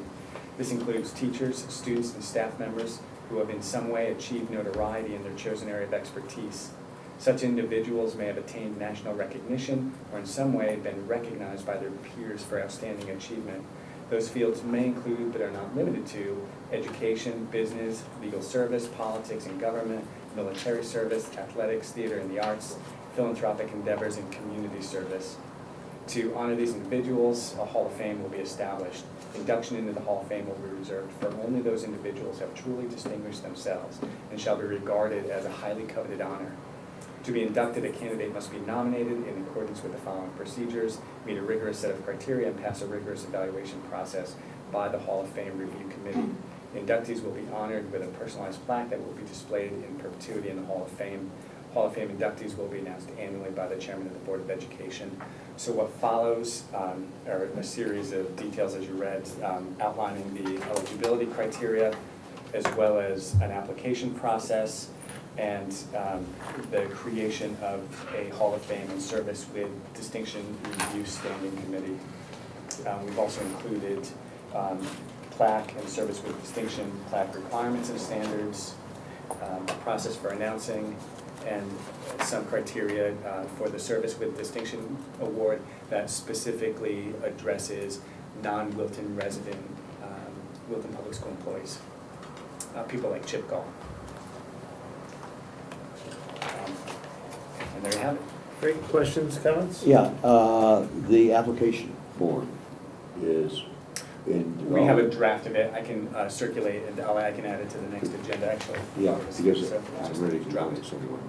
This includes teachers, students, and staff members who have in some way achieved notoriety in their chosen area of expertise. Such individuals may have attained national recognition or in some way been recognized by their peers for outstanding achievement. Those fields may include, but are not limited to, education, business, legal service, politics and government, military service, athletics, theater and the arts, philanthropic endeavors and community service. To honor these individuals, a Hall of Fame will be established. Induction into the Hall of Fame will be reserved for only those individuals who have truly distinguished themselves and shall be regarded as a highly coveted honor. To be inducted, a candidate must be nominated in accordance with the following procedures, meet a rigorous set of criteria, and pass a rigorous evaluation process by the Hall of Fame Review Committee. Inductees will be honored with a personalized plaque that will be displayed in perpetuity in the Hall of Fame. Hall of Fame inductees will be announced annually by the chairman of the Board of Education. So what follows are a series of details, as you read, outlining the eligibility criteria, as well as an application process, and the creation of a Hall of Fame and Service with Distinction Review Standing Committee. We've also included plaque and service with distinction, plaque requirements and standards, a process for announcing, and some criteria for the Service with Distinction Award that specifically addresses non-Wilton resident Wilton Public School employees, people like Chip Gall. And there you have it. Great, questions, comments? Yeah, the application form is in. We have a draft of it. I can circulate and I can add it to the next agenda, actually. Yeah, because So, I'm ready to drop it somewhere.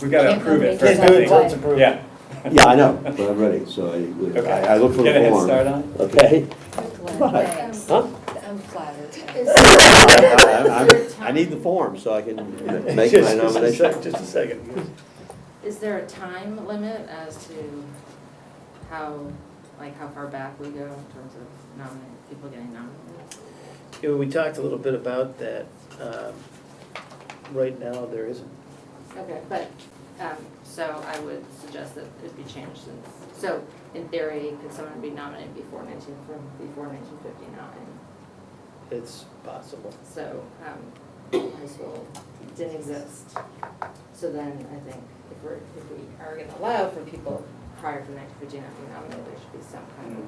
We've got to Can't approve it make first. it I think. up. approved. Yeah. Yeah, I know, but I'm ready, so Okay. I look for the Get a head form. start on it. Okay? Thanks. Huh? I'm flattered. I need the form so I can make my Just a nomination. just a second. Is there a time limit as to how far back we go in terms of people getting nominated? Yeah, we talked a little bit about that. Right now, there isn't. Okay, but, so I would suggest that it be changed since, so in theory, could someone be nominated before 1959? It's possible. So, high school didn't exist. So then I think if we are gonna allow for people prior to 1959 to be nominated, there should be some kind of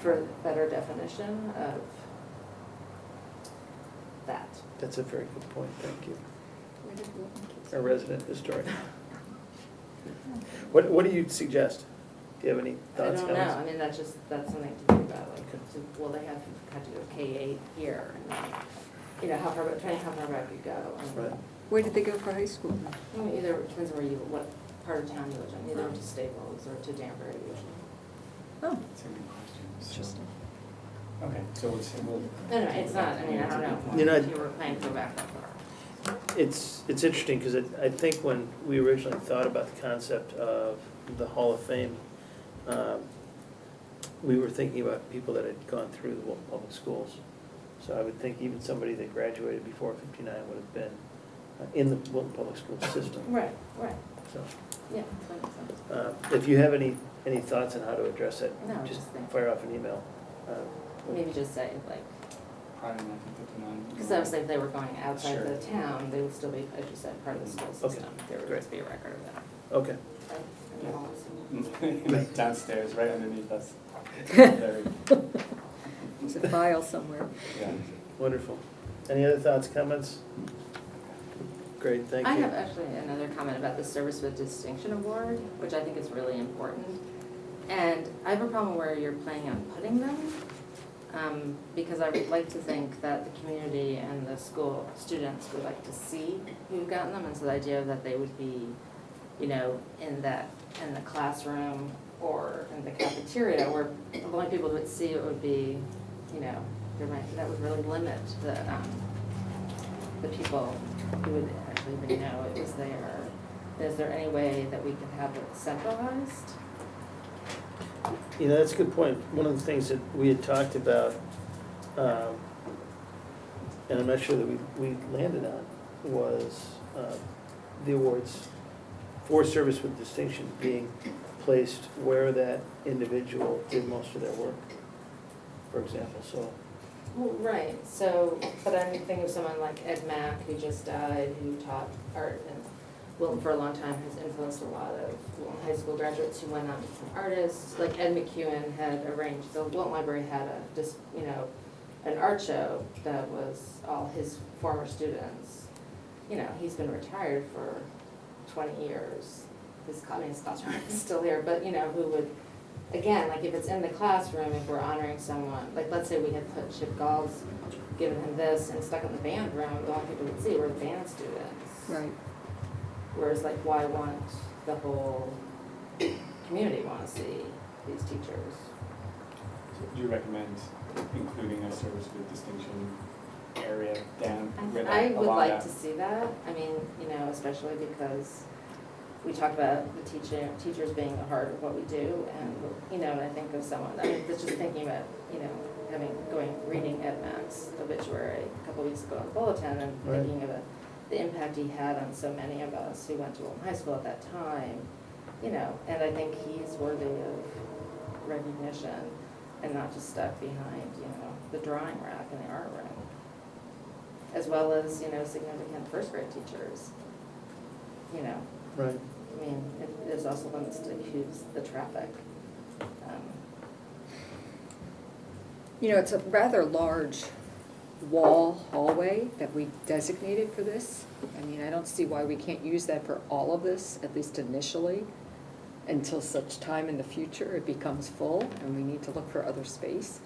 for better definition of that. That's a very good point, thank you. Our resident historian. What do you suggest? Do you have any I thoughts? don't know, comments? I mean, that's something to think about, like, Okay. so, well, they had to go K-8 here, and, you know, how far back you go. And, Right. Where did they go for high school? I mean, either, it depends what part of town you live in, either to Staples or to Danbury usually. Oh, That's a good question. So- interesting. Okay, so we'll. No, it's not, I mean, I don't know, You know, if you were planning to go back that far. It's interesting, because I think when we originally thought about the concept of the Hall of Fame, we were thinking about people that had gone through the Wilton Public Schools. So I would think even somebody that graduated before 59 would have been in the Wilton Public School system. Right, So yeah, that makes sense. if you have any thoughts on how to address it, No, just just think. fire off an email. Maybe just say, like, Prior to 1959. because I was saying if they were going outside Sure. the town, they would still be, as you said, part of the school Okay, system. There would great. just be a record of that. Okay. Right? And the halls. Downstairs, right underneath us. There we go. There's a file somewhere. Yeah. Wonderful. Any other thoughts, comments? Great, thank you. I have actually another comment about the Service with Distinction Award, which I think is really important. And I have a problem where you're planning on putting them, because I would like to think that the community and the school students would like to see who've gotten them, and so the idea that they would be, you know, in the classroom or in the cafeteria, where the only people who would see it would be, you know, that would really limit the people who would actually even know it was there. Is there any way that we could have it centralized? You know, that's a good point. One of the things that we had talked about, and I'm not sure that we landed on, was the awards for service with distinction being placed where that individual did most of their work, for example, so. Well, right, so, but I'm thinking of someone like Ed Mack, who just died, who taught art in Wilton for a long time, has influenced a lot of Wilton high school graduates who went on to become artists. Like Ed McEwen had arranged, the Wilton Library had an art show that was all his former students. You know, he's been retired for 20 years, his classroom is still here, but, you know, who would, again, like if it's in the classroom, if we're honoring someone, like let's say we had put Chip Gall's, given him this and stuck in the band room, the only people would see were the band students. Right. Whereas like, why wouldn't the whole community want to see these teachers? Do you recommend including a service with distinction area down? I would like to see that. I mean, you know, especially because we talk about the teachers being the heart of what we do, and, you know, and I think of someone, I mean, just thinking about, you know, reading Ed Mack's obituary a couple weeks ago in the Bulletin, and Right. thinking of the impact he had on so many of us who went to Wilton High School at that time, you know, and I think he's worthy of recognition and not just stuck behind, you know, the drawing rack in the art room. As well as, you know, significant first grade teachers, you know. Right. I mean, there's also limits to who's the traffic. You know, it's a rather large wall hallway that we designated for this. I mean, I don't see why we can't use that for all of this, at least initially, until such time in the future it becomes full and we need to look for other space.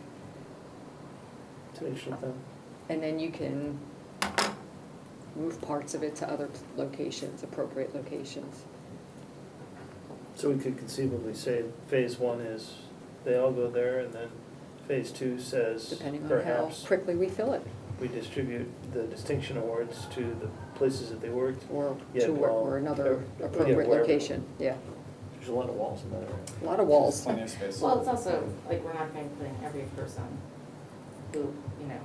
To make sure that. And then you can move parts of it to other locations, appropriate locations. So we could conceivably say phase one is they all go there, and then phase two says Depending on how perhaps quickly we fill it, we distribute the distinction awards to the places that they worked. or Yeah, or another yeah, appropriate wherever. location, yeah. There's a lot of walls in that area. A lot of walls. Plenty of space. Well, it's also, like, we're not going to be putting every person who, you know,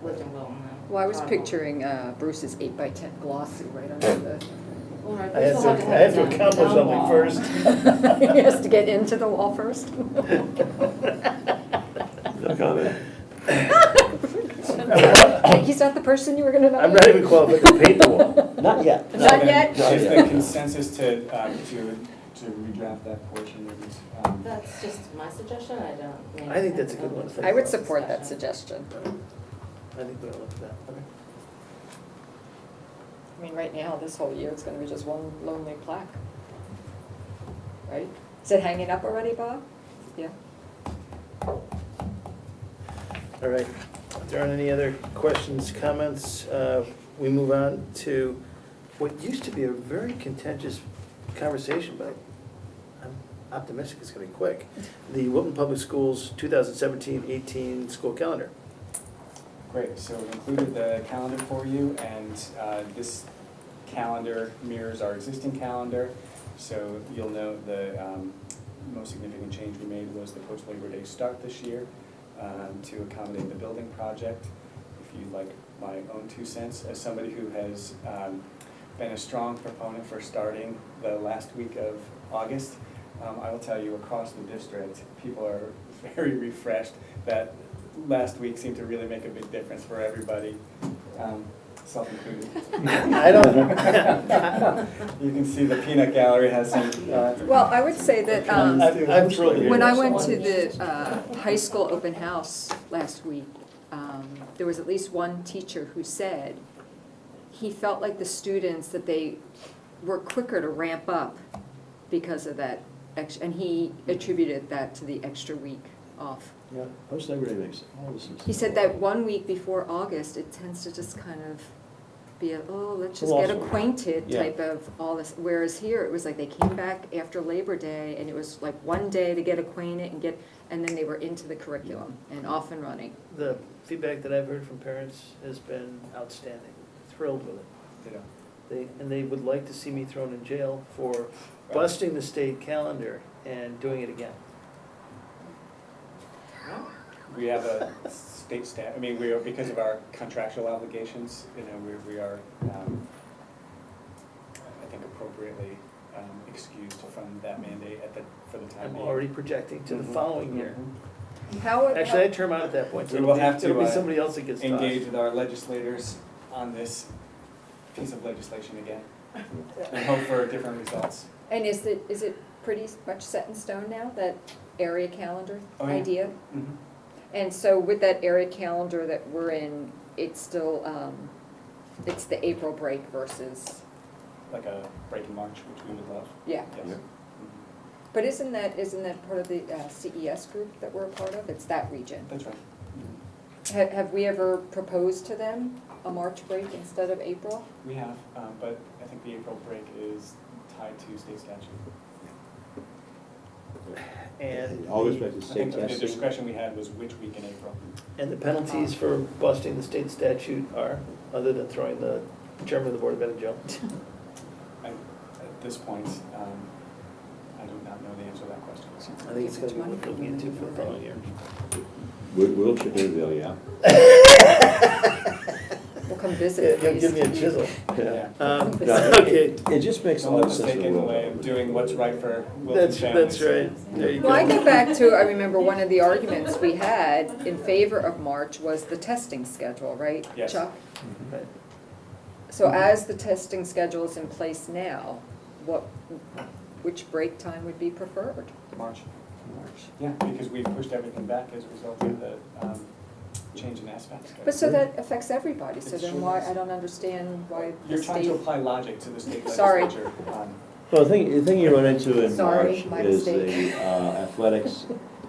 lived in Wilton. and Well, I was taught picturing Bruce's 8x10 glossy right under the, Well, right, I we had still to, have I had to have it down- accomplish down something wall. first. he has to get into the wall first. No comment. He's not the person you were gonna I'm nominate? not even qualified to paint the wall. Not yet. Not yet? Not Is yet. the consensus to redraft that portion of this? That's just my suggestion, I don't mean. I think that's a good one. I would support that suggestion. I think we ought to look at that. I mean, right now, this whole year, it's gonna be just one lonely plaque. Right? Is it hanging up already, Bob? Yeah. All right, if there aren't any other questions, comments, we move on to what used to be a very contentious conversation, but I'm optimistic it's gonna be quick. The Wilton Public Schools 2017-18 school calendar. Great, so we've included the calendar for you, and this calendar mirrors our existing calendar. So you'll note the most significant change we made was the post-Labor Day start this year to accommodate the building project. If you'd like my own 2 cents, as somebody who has been a strong proponent for starting the last week of August, I will tell you across the district, people are very refreshed. That last week seemed to really make a big difference for everybody, self-included. I don't. You can see the peanut gallery has some. Well, I would say that, I'm thrilled to hear when I this. went to the high school open house last week, there was at least one teacher who said he felt like the students, that they were quicker to ramp up because of that, and he attributed that to the extra week off. Yeah, post-Labor Day makes all the sense. He said that 1 week before August, it tends to just kind of be a, oh, let's just get Philosophy. acquainted Yeah. type of all this. Whereas here, it was like they came back after Labor Day, and it was like 1 day to get acquainted and then they were into the curriculum and off and running. The feedback that I've heard from parents has been outstanding, thrilled with it. They would like to see me thrown in jail for busting the state calendar and doing it again. We have a state staff, I mean, we are, because of our contractual obligations, you know, we are, I think appropriately excused from that mandate for the time I'm being. already projecting to the following year. Actually, I'd term out at that point, so We will have to it'll be somebody else that gets tossed. engage with our legislators on this piece of legislation again, and hope for different results. And is it pretty much set in stone now, that area calendar Oh, yeah. idea? Mhm. And so with that area calendar that we're in, it's still, it's the April break versus like a break in March, which we would love. Yeah, Yes. Yeah. Mhm. but isn't that part of the CES group that we're a part of? It's that region. That's right. Have we ever proposed to them a March break instead of April? We have, but I think the April break is tied to state statute. And All the- respect to I state think the testing. discussion we had was which week in April. And the penalties for busting the state statute are, other than throwing the chairman of the board of ed in jail? At this point, I do not know the answer to that question. I think it's gonna be worth looking into for the following year. We'll chip in, Bill, yeah. We'll come visit. Yeah, give me a please. chisel. Yeah. No, it- okay, It just makes a Don't lot let of the sense in stake the in the world. way of doing what's right for Wilton that's families. right, there you go. Well, I go back to, I remember one of the arguments we had in favor of March was the testing schedule, right, Yes. Chuck? Right. So as the testing schedule is in place now, which break time would be preferred? March. March. Yeah, because we pushed everything back as a result of the change in ASVAB schedule. But so that affects everybody, so It then sure why, does. I don't understand why the You're trying state. to apply logic to the state Sorry. legislature. Well, the thing you run into in Sorry, March my is mistake. the athletics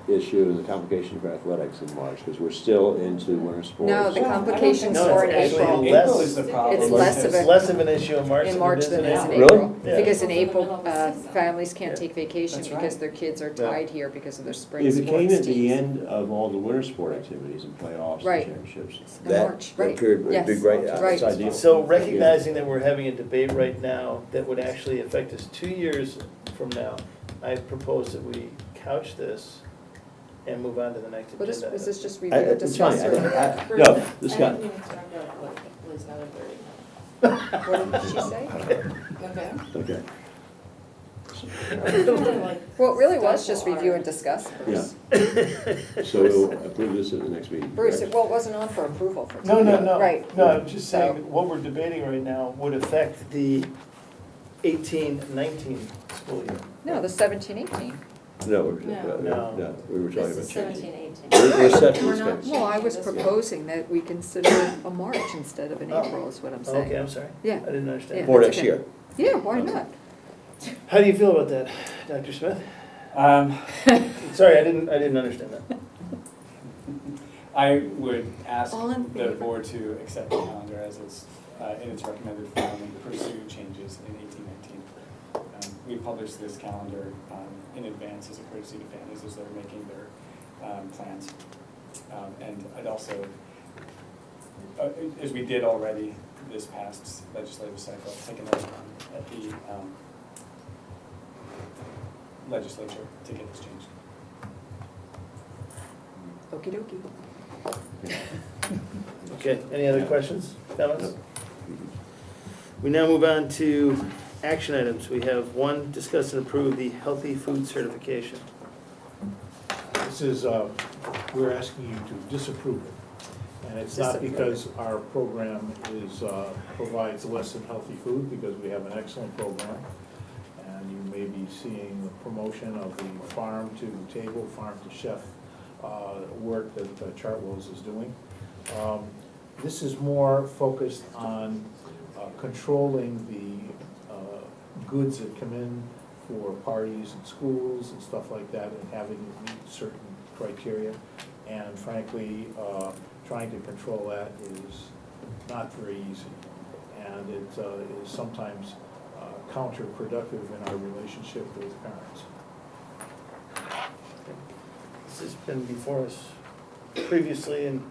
issue, the complication for athletics in March, because we're still into winter sports. No, the complications No, are in it's actually April. less- April is the problem. It's less of It's less of an issue in March In than March it is than in it is in April. Really? April. Yeah. Because in It's in the April, middle of the season. families can't Yeah. take vacation That's because right. their kids are Yeah. tied here because of their spring If sports it came at the teams. end of all the winter sport activities and playoffs and Right. championships, In that March, right. period would be Yes. great. Right. It's ideal. So recognizing that we're having a debate right now that would actually affect us 2 years from now, I propose that we couch this and move on to the next But agenda. is this just I- review and It's fine. discuss or? No, this I guy, think we need to talk about what was another What did she say? Okay. okay. Well, it really was just review and discuss, Bruce. So we'll approve this at the next meeting. Bruce, correct? well, it wasn't on for approval for No, tonight. no, no. Right. No, I'm just saying So- that what we're debating right now would affect the 18-19 school year. No, the 17-18. No, No. we were talking This about is changing. 17, 18. We're set to We're not discuss. Well, I was This year. proposing that we consider a March instead of an Oh. April, is what I'm Okay, saying. I'm sorry. Yeah. I didn't understand. Yeah. For that's next okay. year. Yeah, why not? How do you feel about that, Dr. Smith? Um, Sorry, I didn't understand that. I would ask All in the favor? board to accept the calendar as it's, in its recommended form and pursue changes in 1819. We published this calendar in advance as a courtesy to families as they're making their plans. And I'd also, as we did already this past legislative cycle, take another run at the legislature to get this changed. Okey dokey. Okay, any other questions, comments? We now move on to action items. We have one, discuss and approve the healthy food certification. This is, we're asking you to disapprove it. And it's not Disapprove. because our program is, provides less than healthy food, because we have an excellent program. And you may be seeing the promotion of the farm to table, farm to chef work that Chartwell's is doing. This is more focused on controlling the goods that come in for parties and schools and stuff like that, and having to meet certain criteria. And frankly, trying to control that is not very easy. And it is sometimes counterproductive in our relationship with parents. This has been before us previously, and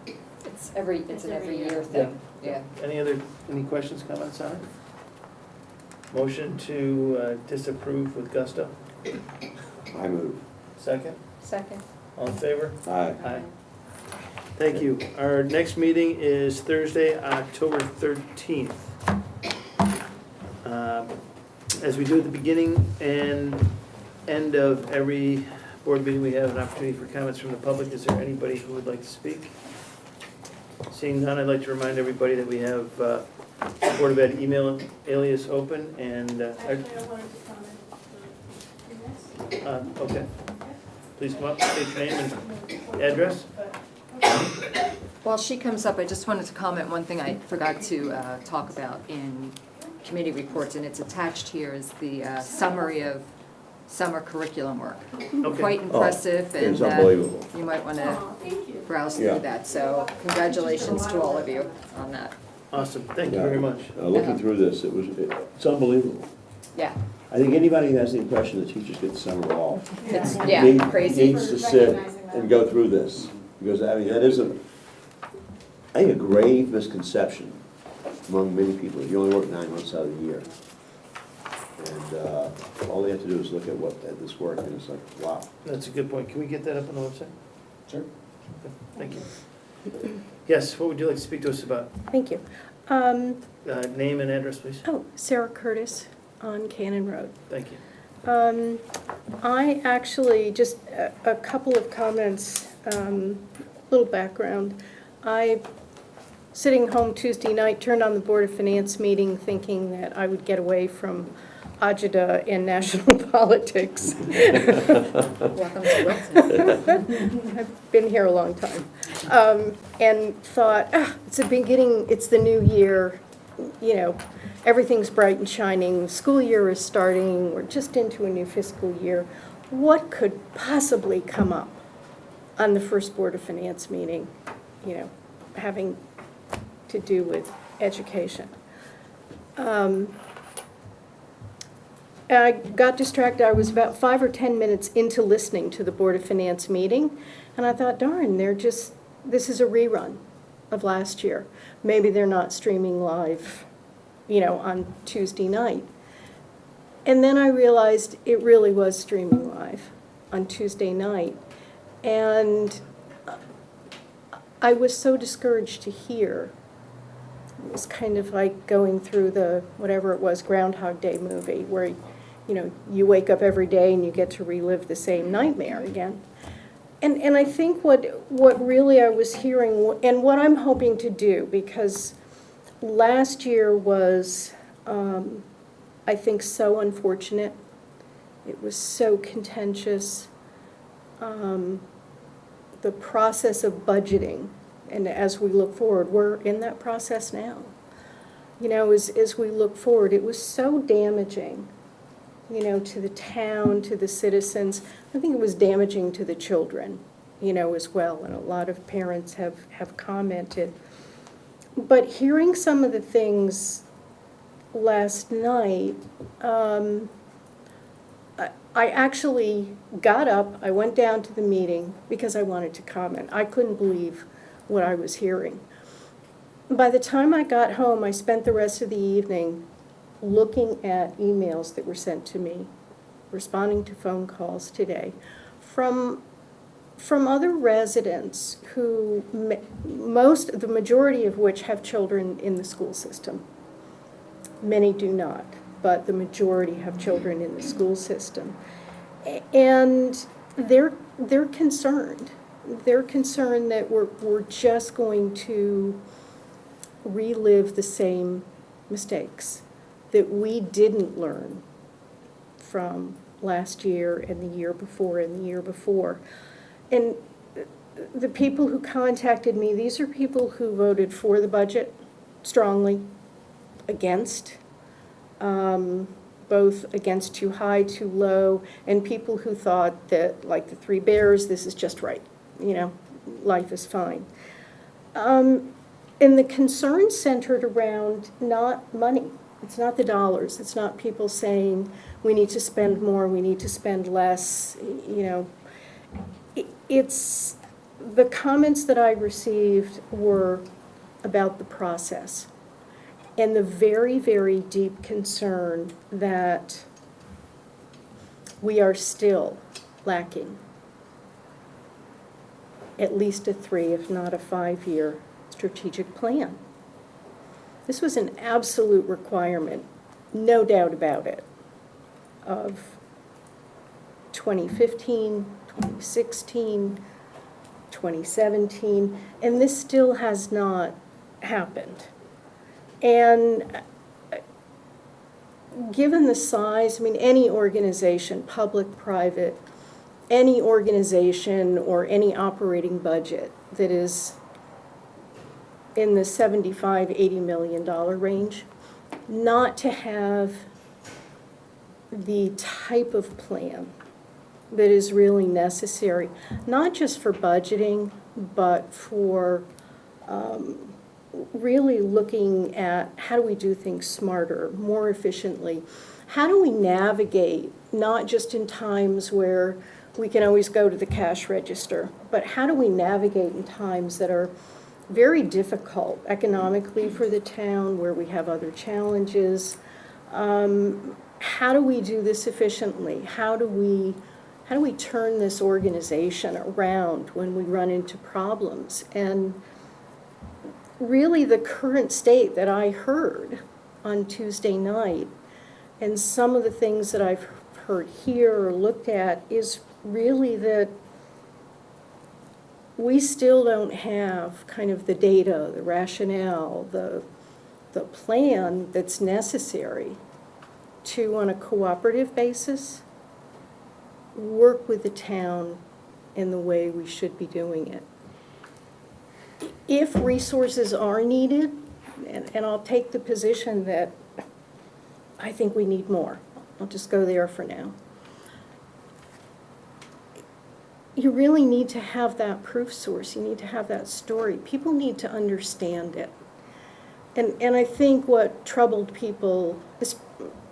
It's an every year Yeah. thing, yeah. any questions, comments on it? Motion to disapprove with gusto. I move. Second, Second. all in favor? Aye. Aye. Thank you. Our next meeting is Thursday, October 13th. As we do at the beginning and end of every board meeting, we have an opportunity for comments from the public. Is there anybody who would like to speak? Seeing none, I'd like to remind everybody that we have Board of Ed email alias open, and, Actually, I wanted to comment for this. okay. Please come up, state your name and address. While she comes up, I just wanted to comment one thing I forgot to talk about in committee reports, and it's attached here is the summary of summer curriculum work. Okay. Quite impressive, Oh, it's and unbelievable. you might want to Aw, thank you. browse Yeah. through that. So congratulations to all of you on that. Awesome, thank you very much. Looking through this, it's unbelievable. Yeah, I think anybody who has the impression that teachers get the summer off it's, need- crazy. needs to sit and go through this. Because, I mean, that is I think a grave misconception among many people. You only work 9 months out of the year. And all they have to do is look at at this work, and it's like, wow. That's a good point. Can we get that up on the website? Sure. Okay, thank you. Yes, what would you like to speak to us about? Thank you. Name and address, please. Oh, Sarah Curtis on Cannon Road. Thank you. I actually, just a couple of comments, little background. Sitting home Tuesday night, turned on the Board of Finance meeting thinking that I would get away from agita and national politics. Welcome to Wilton. I've been here a long time. And thought, it's the beginning, it's the new year, you know, everything's bright and shining, school year is starting, we're just into a new fiscal year. What could possibly come up on the first Board of Finance meeting, you know, having to do with education? I got distracted. I was about 5 or 10 minutes into listening to the Board of Finance meeting, and I thought, darn, this is a rerun of last year. Maybe they're not streaming live, you know, on Tuesday night. And then I realized it really was streaming live on Tuesday night. And I was so discouraged to hear. It was kind of like going through the, whatever it was, Groundhog Day movie, where, you know, you wake up every day and you get to relive the same nightmare again. And I think what really I was hearing, and what I'm hoping to do, because last year was, I think, so unfortunate. It was so contentious. The process of budgeting, and as we look forward, we're in that process now. You know, as we look forward, it was so damaging, you know, to the town, to the citizens. I think it was damaging to the children, you know, as well, and a lot of parents have commented. But hearing some of the things last night, I actually got up, I went down to the meeting because I wanted to comment. I couldn't believe what I was hearing. By the time I got home, I spent the rest of the evening looking at emails that were sent to me, responding to phone calls today, from other residents who, the majority of which have children in the school system. Many do not, but the majority have children in the school system. And they're concerned. They're concerned that we're just going to relive the same mistakes that we didn't learn from last year and the year before and the year before. And the people who contacted me, these are people who voted for the budget strongly, against, both against too high, too low, and people who thought that, like the Three Bears, this is just right, you know, life is fine. And the concern centered around not money. It's not the dollars. It's not people saying we need to spend more, we need to spend less, you know. It's the comments that I received were about the process and the very, very deep concern that we are still lacking at least a 3, if not a 5-year strategic plan. This was an absolute requirement, no doubt about it, of 2015, 2016, 2017, and this still has not happened. And given the size, I mean, any organization, public, private, any organization or any operating budget that is in the $75, $80 million range not to have the type of plan that is really necessary, not just for budgeting, but for really looking at how do we do things smarter, more efficiently? How do we navigate, not just in times where we can always go to the cash register, but how do we navigate in times that are very difficult economically for the town, where we have other challenges? How do we do this efficiently? How do we turn this organization around when we run into problems? And really the current state that I heard on Tuesday night, and some of the things that I've heard here or looked at, is really that we still don't have kind of the data, the rationale, the plan that's necessary to, on a cooperative basis, work with the town in the way we should be doing it. If resources are needed, and I'll take the position that I think we need more. I'll just go there for now. You really need to have that proof source. You need to have that story. People need to understand it. And I think what troubled people,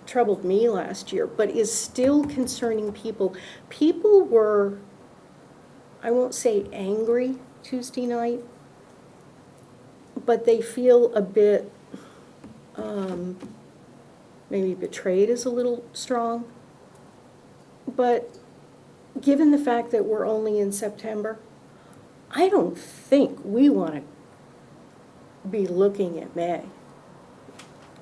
troubled me last year, but is still concerning people. People were, I won't say angry Tuesday night, but they feel a bit, maybe betrayed is a little strong. But given the fact that we're only in September, I don't think we want to be looking at May.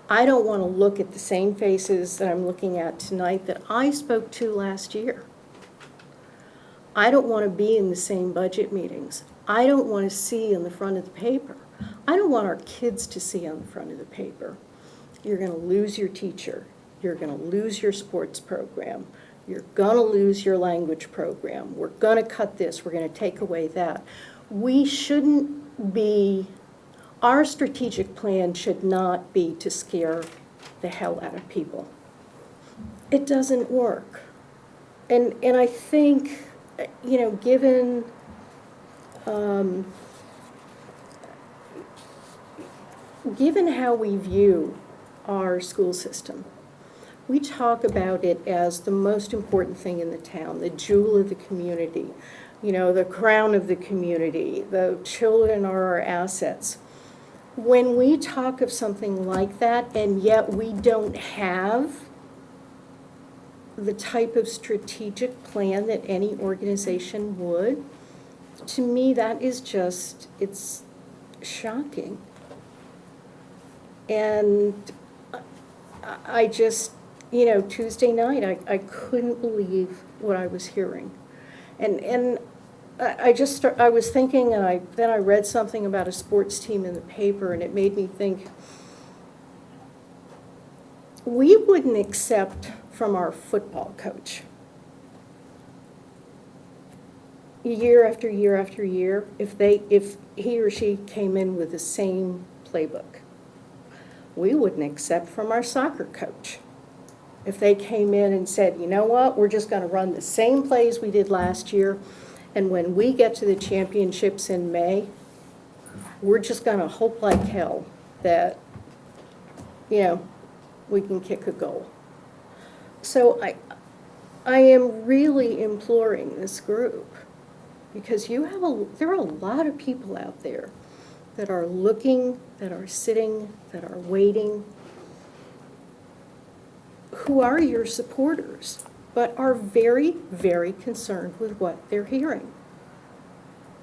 I don't want to look at the same faces that I'm looking at tonight that I spoke to last year. I don't want to be in the same budget meetings. I don't want to see in the front of the paper. I don't want our kids to see on the front of the paper, you're going to lose your teacher, you're going to lose your sports program, you're going to lose your language program, we're going to cut this, we're going to take away that. We shouldn't be, our strategic plan should not be to scare the hell out of people. It doesn't work. And I think, you know, given given how we view our school system, we talk about it as the most important thing in the town, the jewel of the community, you know, the crown of the community, the children are our assets. When we talk of something like that, and yet we don't have the type of strategic plan that any organization would, to me that is just, it's shocking. And I just, you know, Tuesday night, I couldn't believe what I was hearing. And I was thinking, and then I read something about a sports team in the paper, and it made me think, we wouldn't accept from our football coach year after year after year if he or she came in with the same playbook. We wouldn't accept from our soccer coach if they came in and said, you know what, we're just going to run the same plays we did last year, and when we get to the championships in May, we're just going to hope like hell that, you know, we can kick a goal. So I am really imploring this group, because there are a lot of people out there that are looking, that are sitting, that are waiting, who are your supporters, but are very, very concerned with what they're hearing.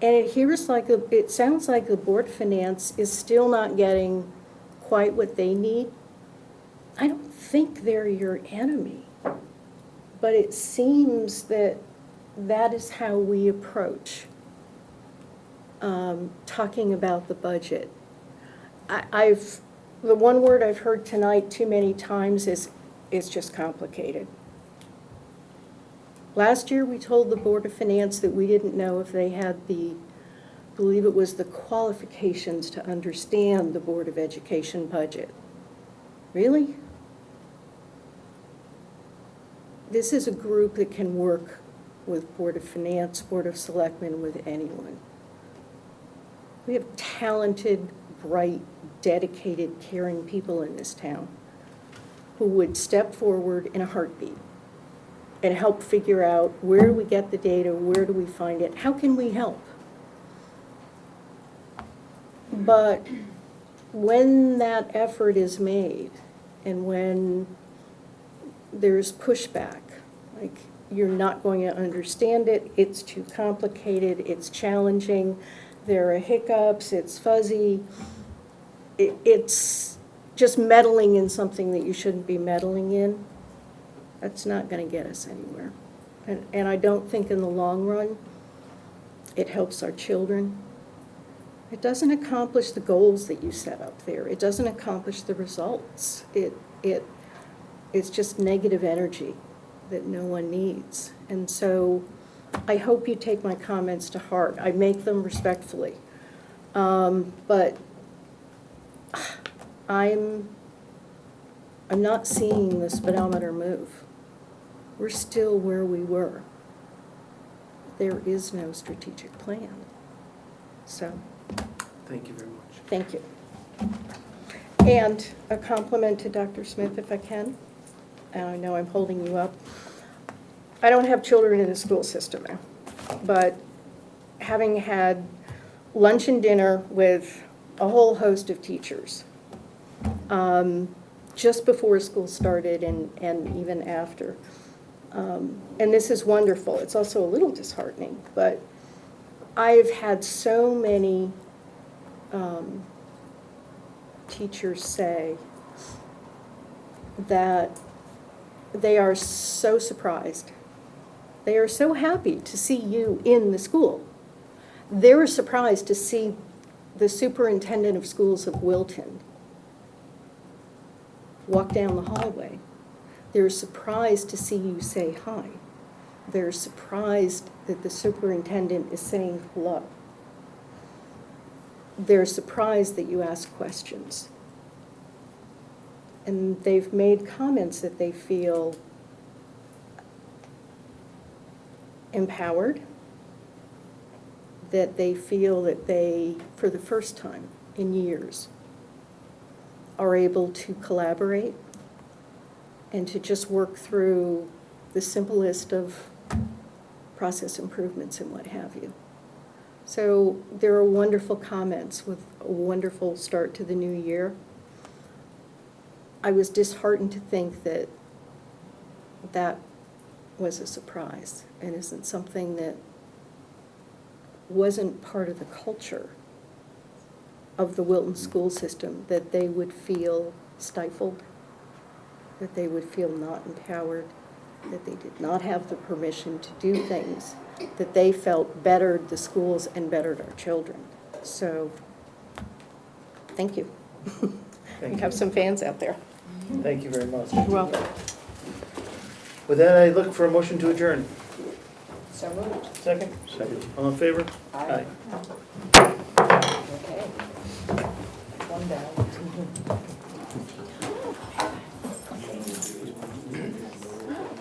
And it sounds like the Board of Finance is still not getting quite what they need. I don't think they're your enemy, but it seems that is how we approach talking about the budget. The one word I've heard tonight too many times is it's just complicated. Last year we told the Board of Finance that we didn't know if they had the qualifications to understand the Board of Education budget. Really? This is a group that can work with Board of Finance, Board of Selectmen, with anyone. We have talented, bright, dedicated, caring people in this town who would step forward in a heartbeat and help figure out, where do we get the data, where do we find it, how can we help? But when that effort is made and when there's pushback, like, you're not going to understand it, it's too complicated, it's challenging, there are hiccups, it's fuzzy, it's just meddling in something that you shouldn't be meddling in, that's not going to get us anywhere. And I don't think in the long run it helps our children. It doesn't accomplish the goals that you set up there. It doesn't accomplish the results. It's just negative energy that no one needs. And so I hope you take my comments to heart. I make them respectfully. But I'm not seeing the speedometer move. We're still where we were. There is no strategic plan. So, Thank you very much. thank you. And a compliment to Dr. Smith, if I can. And I know I'm holding you up. I don't have children in the school system now, but having had lunch and dinner with a whole host of teachers, just before school started and even after. And this is wonderful. It's also a little disheartening, but I've had so many teachers say that they are so surprised. They are so happy to see you in the school. They're surprised to see the superintendent of schools of Wilton walk down the hallway. They're surprised to see you say hi. They're surprised that the superintendent is saying hello. They're surprised that you ask questions. And they've made comments that they feel empowered, that they feel that they, for the first time in years, are able to collaborate and to just work through the simplest of process improvements and what have you. So there are wonderful comments with a wonderful start to the new year. I was disheartened to think that that was a surprise and isn't something that wasn't part of the culture of the Wilton school system, that they would feel stifled, that they would feel not empowered, that they did not have the permission to do things that they felt bettered the schools and bettered our children. So, thank you. Thank We you. have some fans out there. Thank you very much. You're welcome. With that, I look for a motion to adjourn. So moved. Second? Second. All in favor? Aye. Okay. One down.